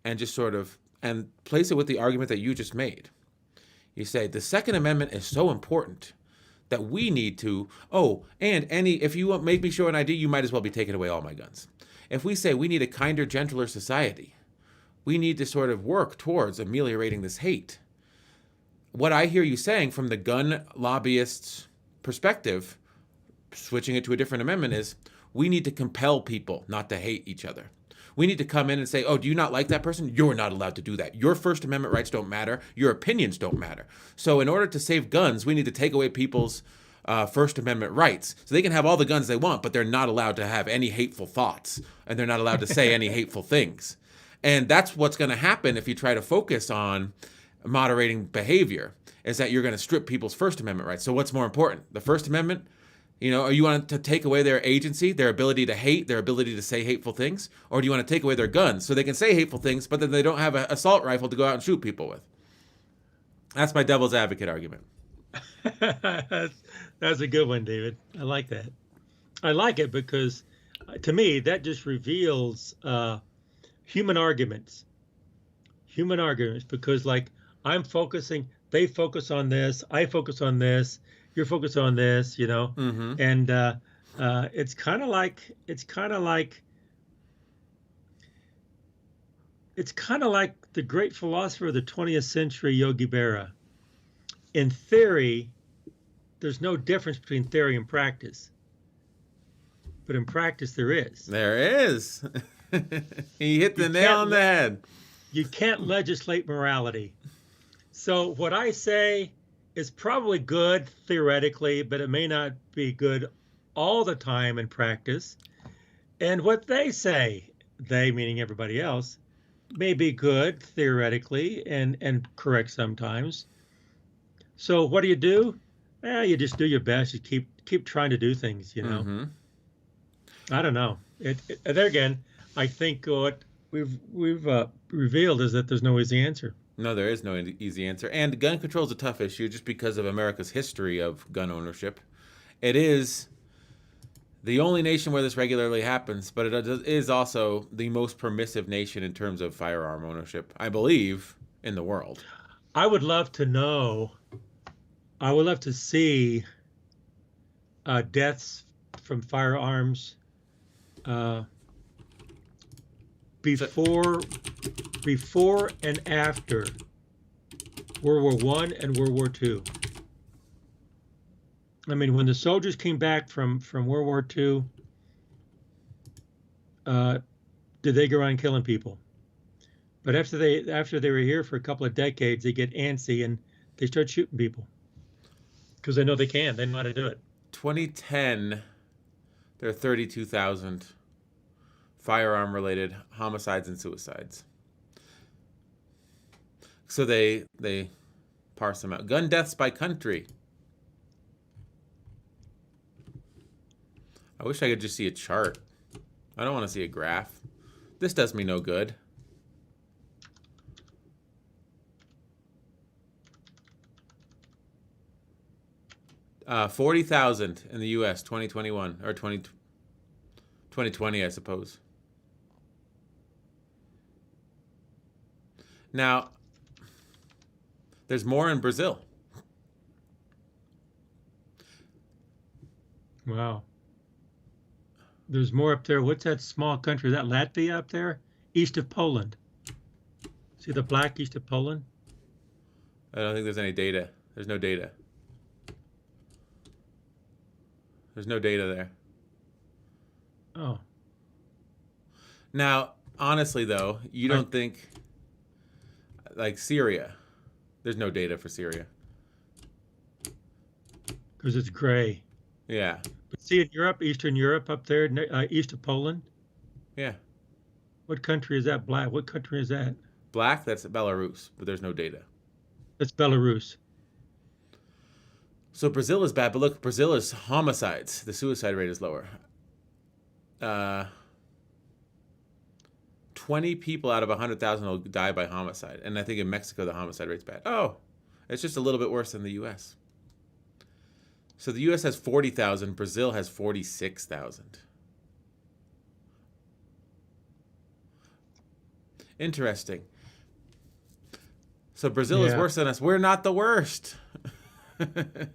and just sort of and place it with the argument that you just made, you say the Second Amendment is so important that we need to, and if you make me show an ID, you might as well be taking away all my guns. If we say we need a kinder, gentler society, we need to sort of work towards ameliorating this hate. What I hear you saying from the gun lobbyists' perspective, switching it to a different amendment, is we need to compel people not to hate each other. We need to come in and say, do you not like that person? You're not allowed to do that. Your First Amendment rights don't matter. Your opinions don't matter. So in order to save guns, we need to take away people's First Amendment rights. So they can have all the guns they want, but they're not allowed to have any hateful thoughts, and they're not allowed to say any hateful things. And that's what's going to happen if you try to focus on moderating behavior, is that you're going to strip people's First Amendment rights. So what's more important? The First Amendment? Or you want to take away their agency, their ability to hate, their ability to say hateful things? Or do you want to take away their guns so they can say hateful things, but then they don't have an assault rifle to go out and shoot people with? That's my devil's advocate argument. That's a good one, David. I like that. I like it because, to me, that just reveals human arguments. Human arguments, because like they focus on this, I focus on this, you're focused on this, Mm-hmm. and it's kind of like the great philosopher of the 20th century, Yogi Berra. In theory, there's no difference between theory and practice, but in practice there is. There is. He hit the nail on the head. You can't legislate morality. So what I say is probably good theoretically, but it may not be good all the time in practice. And what they say, they meaning everybody else, may be good theoretically and correct sometimes. So what do? You just do your best. You keep trying to do things, Mm-hmm. I don't know. There again, I think what we've revealed is that there's no easy answer. No, there is no easy answer. And gun control is a tough issue just because of America's history of gun ownership. It is the only nation where this regularly happens, but it is also the most permissive nation in terms of firearm ownership, I believe, in the world. I would love to see deaths from firearms before and after World War I and World War II. I mean, when the soldiers came back from World War II, did they go around killing people? But after they were here for a couple of decades, they get antsy and they start shooting people because they know they can. They know how to do it. 2010, there are 32,000 firearm-related homicides and suicides. So they parse them out. Gun deaths by country. I wish I could just see a chart. I don't want to see a graph. This does me no good. Uh, 40,000 in the U.S. 2021 or 2020, I suppose. Now, there's more in Brazil. Wow. There's more up there. What's that small country? Is that Latvia up there? East of Poland. See the black east of Poland? I don't think there's any data. There's no data. There's no data there. Oh. Now, honestly, though, you don't think, like Syria, there's no data for Syria. because it's gray. Yeah. But see, in Europe, Eastern Europe, up there, east of Poland, Yeah. what country is that black? What country is that? Black, that's Belarus, but there's no data. That's Belarus. So Brazil is bad, but look, Brazil is homicides. The suicide rate is lower. 20 people out of 100,000 will die by homicide. And I think in Mexico, the homicide rate's bad. Oh, it's just a little bit worse than the U.S. So the U.S. has 40,000. Brazil has 46,000. Interesting. So Brazil is Yeah. worse than us. We're not the worst. I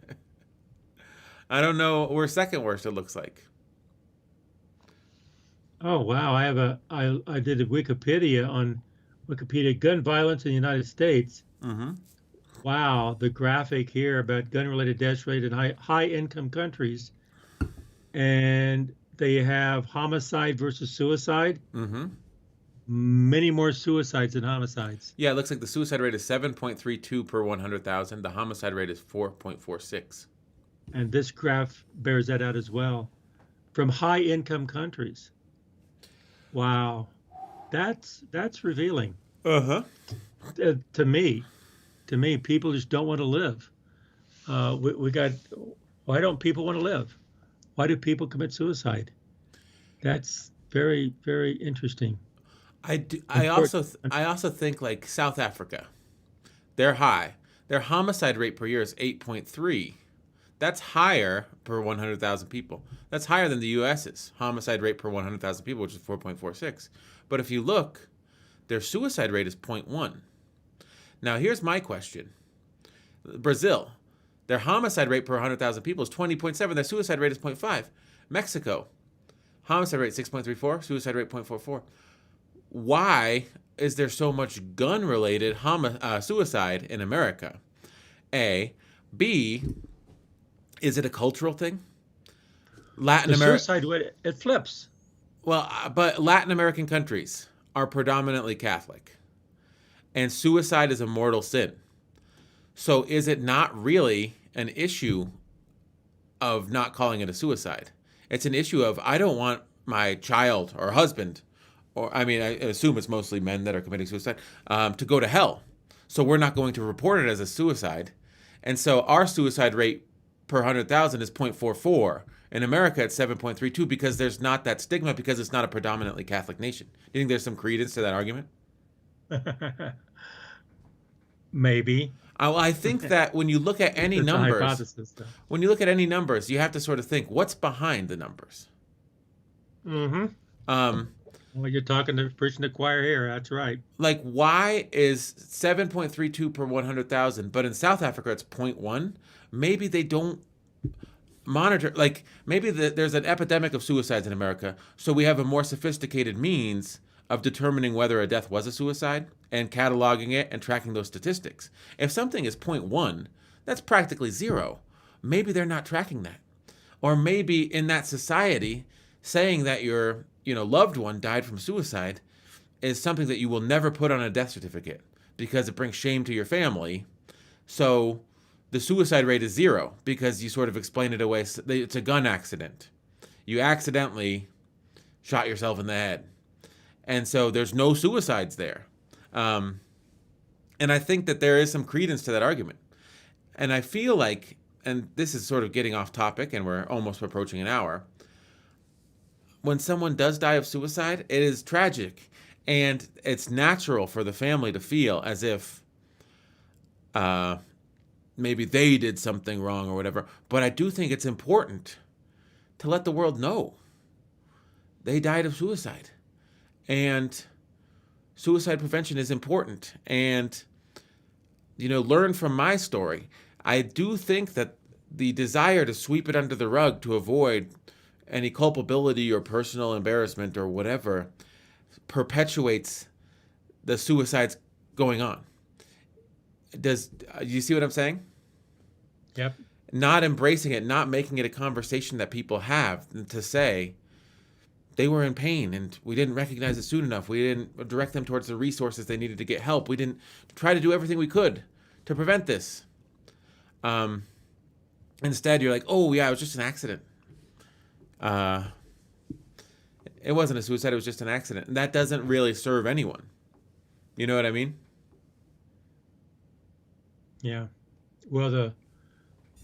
don't know. We're second worst, it looks like. Oh wow, I did a Wikipedia on Wikipedia gun violence in the United States. Mm-hmm. Wow, the graphic here about gun-related deaths rate in high-income countries, and they have homicide versus suicide. Mm-hmm. Many more suicides than homicides. Yeah, it looks like the suicide rate is 7.32 per 100,000. The homicide rate is 4.46. And this graph bears that out as well. From high-income countries. Wow, that's revealing. Uh-huh. To me, people just don't want to live. We got. Why don't people want to live? Why do people commit suicide? That's very, very interesting. I also think like South Africa. They're high. Their homicide rate per year is 8.3. That's higher per 100,000 people. That's higher than the U.S.'s homicide rate per 100,000 people, which is 4.46. But if you look, their suicide rate is 0.1. Now, here's my question. Brazil, their homicide rate per 100,000 people is 20.7. Their suicide rate is 0.5. Mexico, homicide rate 6.34, suicide rate 0.44. Why is there so much gun-related suicide in America? A. B. Is it a cultural thing? Latin America. Suicide rate, it flips. Well, but Latin American countries are predominantly Catholic, and suicide is a mortal sin. So is it not really an issue of not calling it a suicide? It's an issue of I don't want my child or husband, or I mean, I assume it's mostly men that are committing suicide, to go to hell. So we're not going to report it as a suicide. And so our suicide rate per 100,000 is 0.44. In America, it's 7.32 because there's not that stigma because it's not a predominantly Catholic nation. Do you think there's some credence to that argument? Maybe. I think that when you look at any It's a numbers, hypothesis, though. when you look at any numbers, you have to sort of think what's behind the numbers. Mm-hmm. Well, you're talking to preaching the choir here. That's right. Like, why is 7.32 per 100,000, but in South Africa it's 0.1? Maybe they don't monitor. Like, maybe there's an epidemic of suicides in America, so we have a more sophisticated means of determining whether a death was a suicide and cataloging it and tracking those statistics. If something is 0.1, that's practically zero. Maybe they're not tracking that. Or maybe in that society, saying that your loved one died from suicide is something that you will never put on a death certificate because it brings shame to your family. So the suicide rate is zero because you sort of explain it away. It's a gun accident. You accidentally shot yourself in the head. And so there's no suicides there. And I think that there is some credence to that argument. And I feel like, and this is sort of getting off topic and we're almost approaching an hour, when someone does die of suicide, it is tragic. And it's natural for the family to feel as if maybe they did something wrong or whatever. But I do think it's important to let the world know they died of suicide. And suicide prevention is important. And, learn from my story. I do think that the desire to sweep it under the rug to avoid any culpability or personal embarrassment or whatever perpetuates the suicides going on. Do you see what I'm saying? Yep. Not embracing it, not making it a conversation that people have to say they were in pain and we didn't recognize it soon enough. We didn't direct them towards the resources they needed to get help. We didn't try to do everything we could to prevent this. Instead, you're like, oh yeah, it was just an accident. Uh, it wasn't a suicide; it was just an accident, and that doesn't really serve anyone. You know what I mean? Yeah. Well,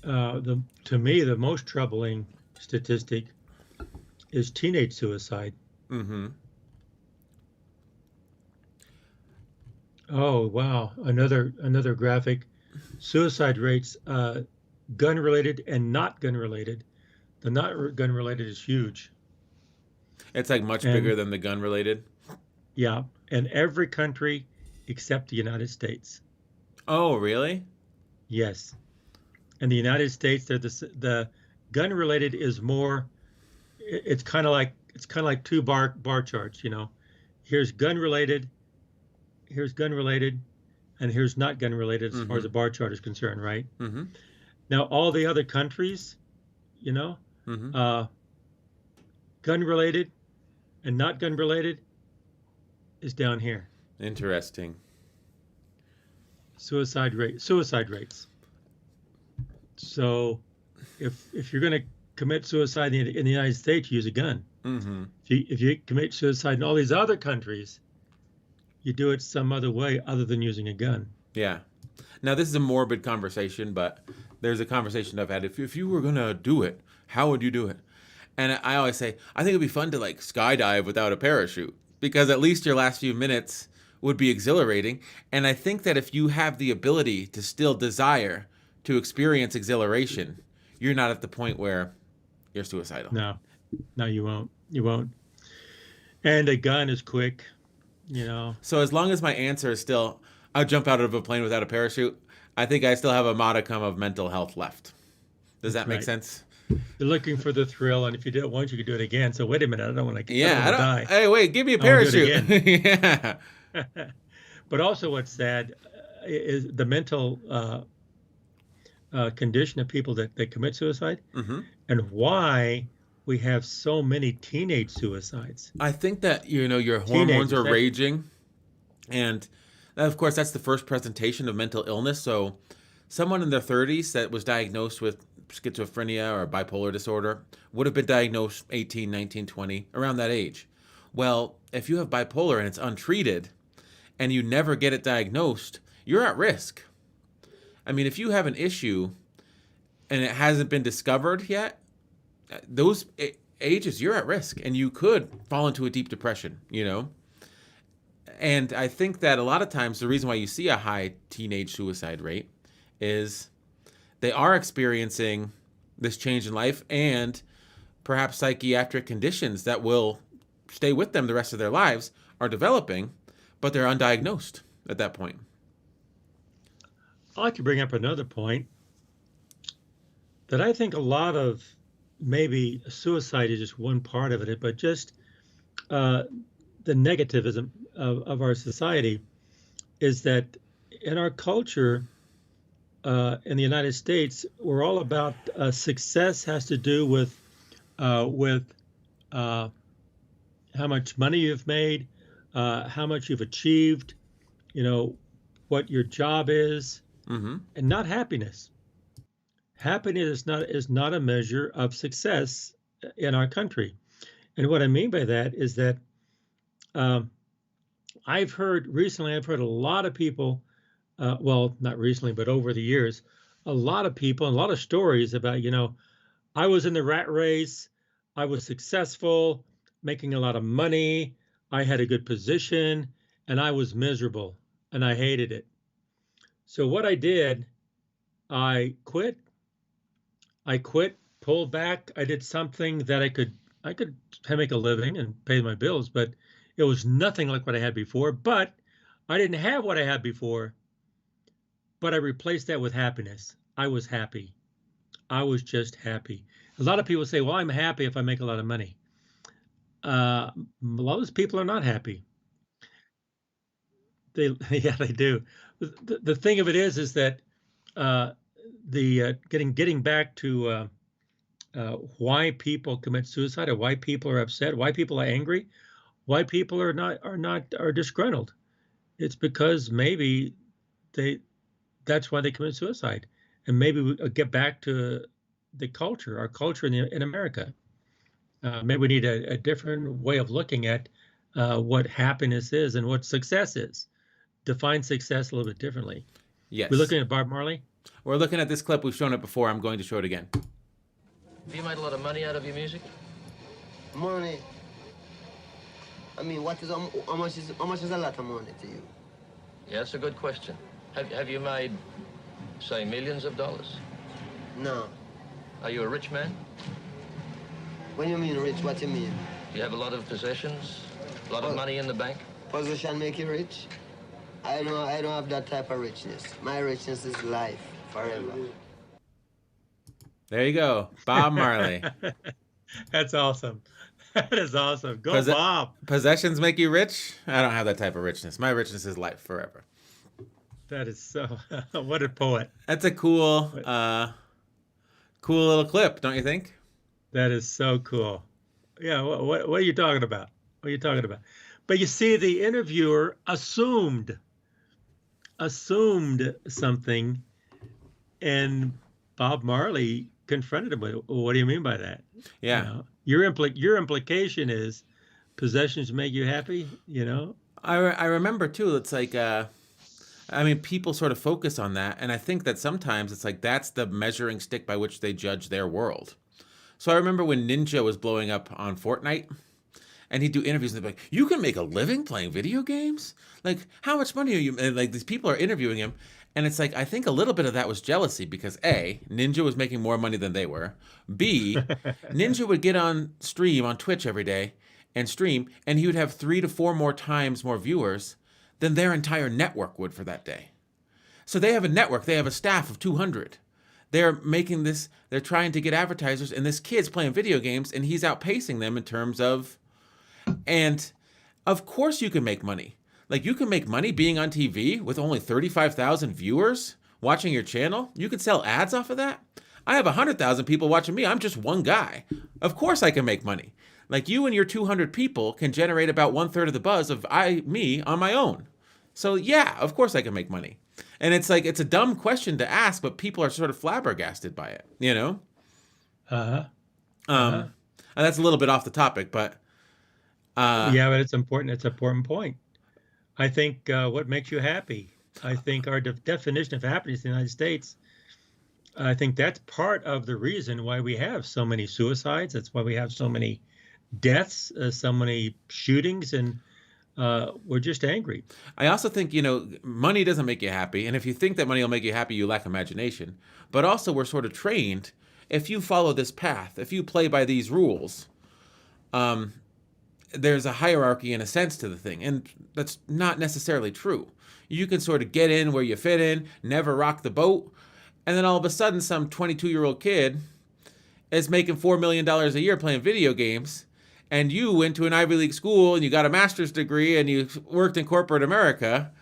the to me the most troubling statistic is teenage suicide. Mm-hmm. Oh wow, another graphic. Suicide rates, gun related and not gun related. The not gun related is huge, It's like much bigger and than the gun related. yeah, and every country except the United States. Oh, really? Yes, in the United States, the gun related is more. It's kind of like two bar charts. Here's gun related, here's gun related, and here's not gun related as far as Mm-hmm. the bar chart is concerned, right? Mm-hmm. Now, all the other countries, you know, Mm-hmm. uh, gun related and not gun related is down here. Interesting. Suicide rates. So, if you're going to commit suicide in the United States, use a gun. Mm-hmm. If you commit suicide in all these other countries, you do it some other way other than using a gun. Yeah. Now this is a morbid conversation, but there's a conversation I've had. If you were gonna do it, how would you do it? And I always say, I think it'd be fun to like skydive without a parachute because at least your last few minutes would be exhilarating. And I think that if you have the ability to still desire to experience exhilaration, you're not at the point where you're suicidal. No, no, you won't. You won't. And a gun is quick. So as long as my answer is still, I'll jump out of a plane without a parachute, I think I still have a modicum of mental health left. Does that That's make right. sense? You're looking for the thrill, and if you did it once, you could do it again. So wait a minute, I don't want to. Yeah, I don't. Die. Hey, wait, give me a I wanna do parachute. it Yeah. But also, what's sad is the mental condition of people that commit suicide, Hmm. and why we have so many teenage suicides. I think that your hormones Teenagers, are that- raging, and of course that's the first presentation of mental illness. So, someone in their 30s that was diagnosed with schizophrenia or bipolar disorder would have been diagnosed 18, 19, 20, around that age. Well, if you have bipolar and it's untreated, and you never get it diagnosed, you're at risk. I mean, if you have an issue and it hasn't been discovered yet, those ages you're at risk and you could fall into a deep depression. And I think that a lot of times the reason why you see a high teenage suicide rate is they are experiencing this change in life and perhaps psychiatric conditions that will stay with them the rest of their lives are developing, but they're undiagnosed at that point. I'd like to bring up another point that I think a lot of maybe suicide is just one part of it, but just the negativism of our society is that in our culture in the United States, we're all about success has to do with how much money you've made, how much you've achieved, what your job is, Mm-hmm. and not happiness. Happiness is not a measure of success in our country. And what I mean by that is that I've heard a lot of people, well, not recently, but over the years, a lot of people and a lot of stories about, I was in the rat race, I was successful, making a lot of money, I had a good position, and I was miserable and I hated it. So what I did, I quit. Pulled back. I did something that I could make a living and pay my bills, but it was nothing like what I had before. But I didn't have what I had before, but I replaced that with happiness. I was happy. I was just happy. A lot of people say, well, I'm happy if I make a lot of money. A lot of those people are not happy. Yeah, they do. The thing of it is that getting back to why people commit suicide, or why people are upset, why people are angry, why people are disgruntled. It's because maybe that's why they commit suicide, and maybe we get back to the culture, our culture in America. Maybe we need a different way of looking at what happiness is and what success is. Define success a little bit differently. Yes. We're looking at Bob Marley. We're looking at this clip. We've shown it before. I'm going to show it again. Have you made a lot of money out of your music? Money. I mean, how much is a lot of money to you? Yeah, that's a good question. Have you made, say, millions of dollars? No. Are you a rich man? When you mean rich, what you mean? Do you have a lot of possessions? A lot of money in the bank? Position make you rich? I don't have that type of richness. My richness is life forever. There you go. Bob Marley. That's awesome. That is awesome. Go, Bob. Possessions make you rich? I don't have that type of richness. My richness is life forever. That is so. What a poet. That's a cool little clip, don't you think? That is so cool. Yeah. What are you talking about? What are you talking about? But you see, the interviewer assumed something, and Bob Marley confronted him with, well, what do you mean by that? Yeah. You know, your implication is possessions make you happy, you know? I remember too, it's like, I mean, people sort of focus on that. And I think that sometimes it's like, that's the measuring stick by which they judge their world. So I remember when Ninja was blowing up on Fortnite, and he'd do interviews and they'd be like, you can make a living playing video games? Like, how much money are you? And like, these people are interviewing him. And it's like, I think a little bit of that was jealousy because A, Ninja was making more money than they were. B, Ninja would get on stream on Twitch every day and stream, and he would have 3 to 4 more times more viewers than their entire network would for that day. So they have a network, they have a staff of 200. They're making this, they're trying to get advertisers, and this kid's playing video games, and he's outpacing them in terms of, and of course you can make money. Like, you can make money being on TV with only 35,000 viewers watching your channel. You can sell ads off of that. I have 100,000 people watching me. I'm just one guy. Of course I can make money. Like, you and your 200 people can generate about 1/3 of the buzz of me on my own. So yeah, of course I can make money. And it's like, it's a dumb question to ask, but people are sort of flabbergasted by it, you know? And that's a little bit off the topic, but yeah, but it's important. It's an important point. I think what makes you happy. I think our definition of happiness in the United States, I think that's part of the reason why we have so many suicides. That's why we have so many deaths, so many shootings, and we're just angry. I also think, you know, money doesn't make you happy. And if you think that money will make you happy, you lack imagination. But also we're sort of trained, if you follow this path, if you play by these rules, there's a hierarchy in a sense to the thing. And that's not necessarily true. You can sort of get in where you fit in, never rock the boat. And then all of a sudden, some 22-year-old kid is making $4 million a year playing video games. And you went to an Ivy League school and you got a master's degree and you worked in corporate America.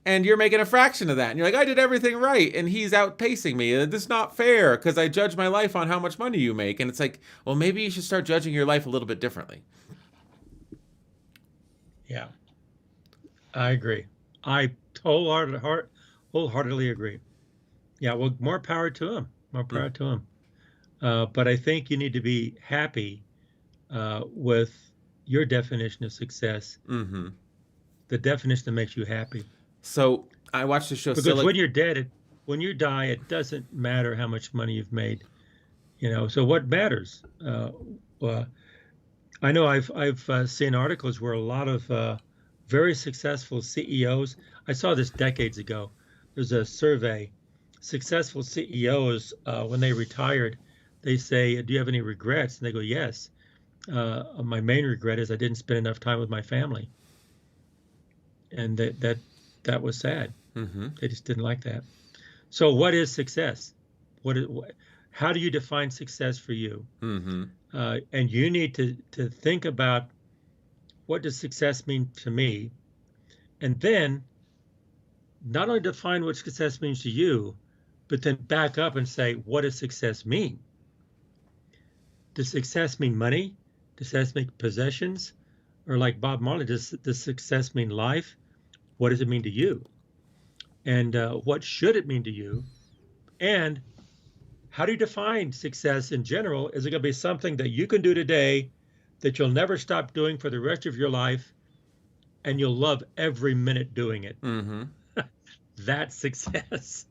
And you're making a fraction of that. And you're like, I did everything right. And he's outpacing me. This is not fair because I judge my life on how much money you make. And it's like, well, maybe you should start judging your life a little bit differently. Yeah, I agree. I wholeheartedly agree. Yeah, well, more power to him. More power to him. But I think you need to be happy with your definition of success. Mm-hmm. The definition that makes you happy. So I watched the show. Because when you're dead, when you die, it doesn't matter how much money you've made. You know. So what matters? I know I've seen articles where a lot of very successful CEOs. I saw this decades ago. There's a survey. Successful CEOs, when they retired, they say, "Do you have any regrets?" And they go, "Yes. My main regret is I didn't spend enough time with my family." And that was sad. Mm-hmm. They just didn't like that. So, what is success? How do you define success for you? Mm-hmm. And you need to think about, what does success mean to me? And then not only define what success means to you, but then back up and say, what does success mean? Does success mean money? Does success mean possessions? Or like Bob Marley, does success mean life? What does it mean to you? And what should it mean to you? And how do you define success in general? Is it going to be something that you can do today that you'll never stop doing for the rest of your life, and you'll love every minute doing it? Mm-hmm. That's success.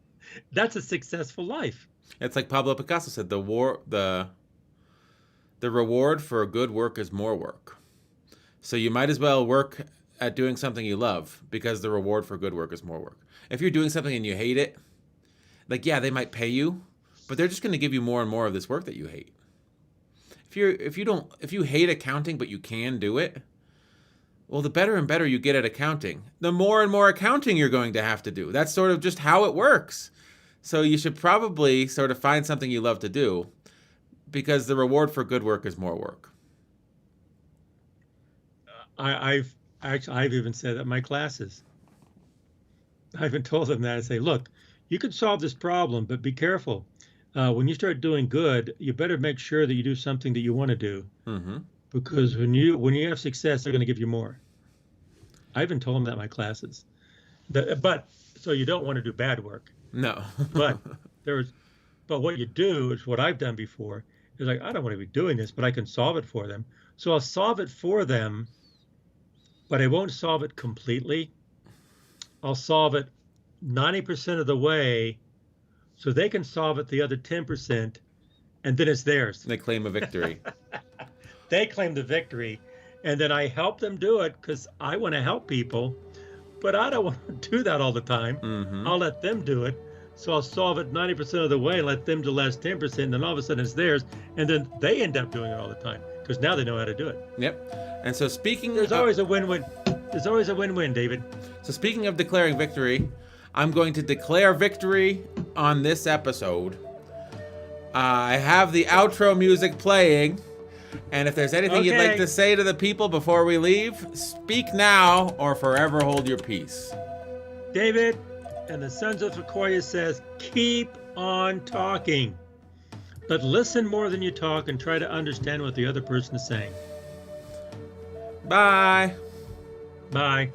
That's a successful life. It's like Pablo Picasso said, the reward for good work is more work. So you might as well work at doing something you love, because the reward for good work is more work. If you're doing something and you hate it, like, yeah, they might pay you, but they're just going to give you more and more of this work that you hate. If you hate accounting but you can do it, well, the better and better you get at accounting, the more and more accounting you're going to have to do. That's sort of just how it works. So you should probably sort of find something you love to do, because the reward for good work is more work. I've even said that in my classes. I've even told them that. I say, look, you can solve this problem, but be careful. When you start doing good, you better make sure that you do something that you want to do. Mm-hmm. Because when you have success, they're going to give you more. I even told them that in my classes. But so you don't want to do bad work. No. but what you do is what I've done before is like, I don't want to be doing this, but I can solve it for them. So I'll solve it for them, but I won't solve it completely. I'll solve it 90% of the way, so they can solve it the other 10%, and then it's theirs. They claim a victory. They claim the victory, and then I help them do it because I want to help people, but I don't want to do that all the time. Mm-hmm. I'll let them do it. So I'll solve it 90% of the way, let them do the last 10%, and then all of a sudden it's theirs, and then they end up doing it all the time because now they know how to do it. Yep. And so There's always a win-win. There's always a win-win, David. So speaking of declaring victory, I'm going to declare victory on this episode. I have the outro music playing, and if there's anything you'd like to say to the people before we leave, speak now or forever hold your peace. David and the Sons of Sequoia says, keep on talking, but listen more than you talk and try to understand what the other person is saying. Bye. Bye.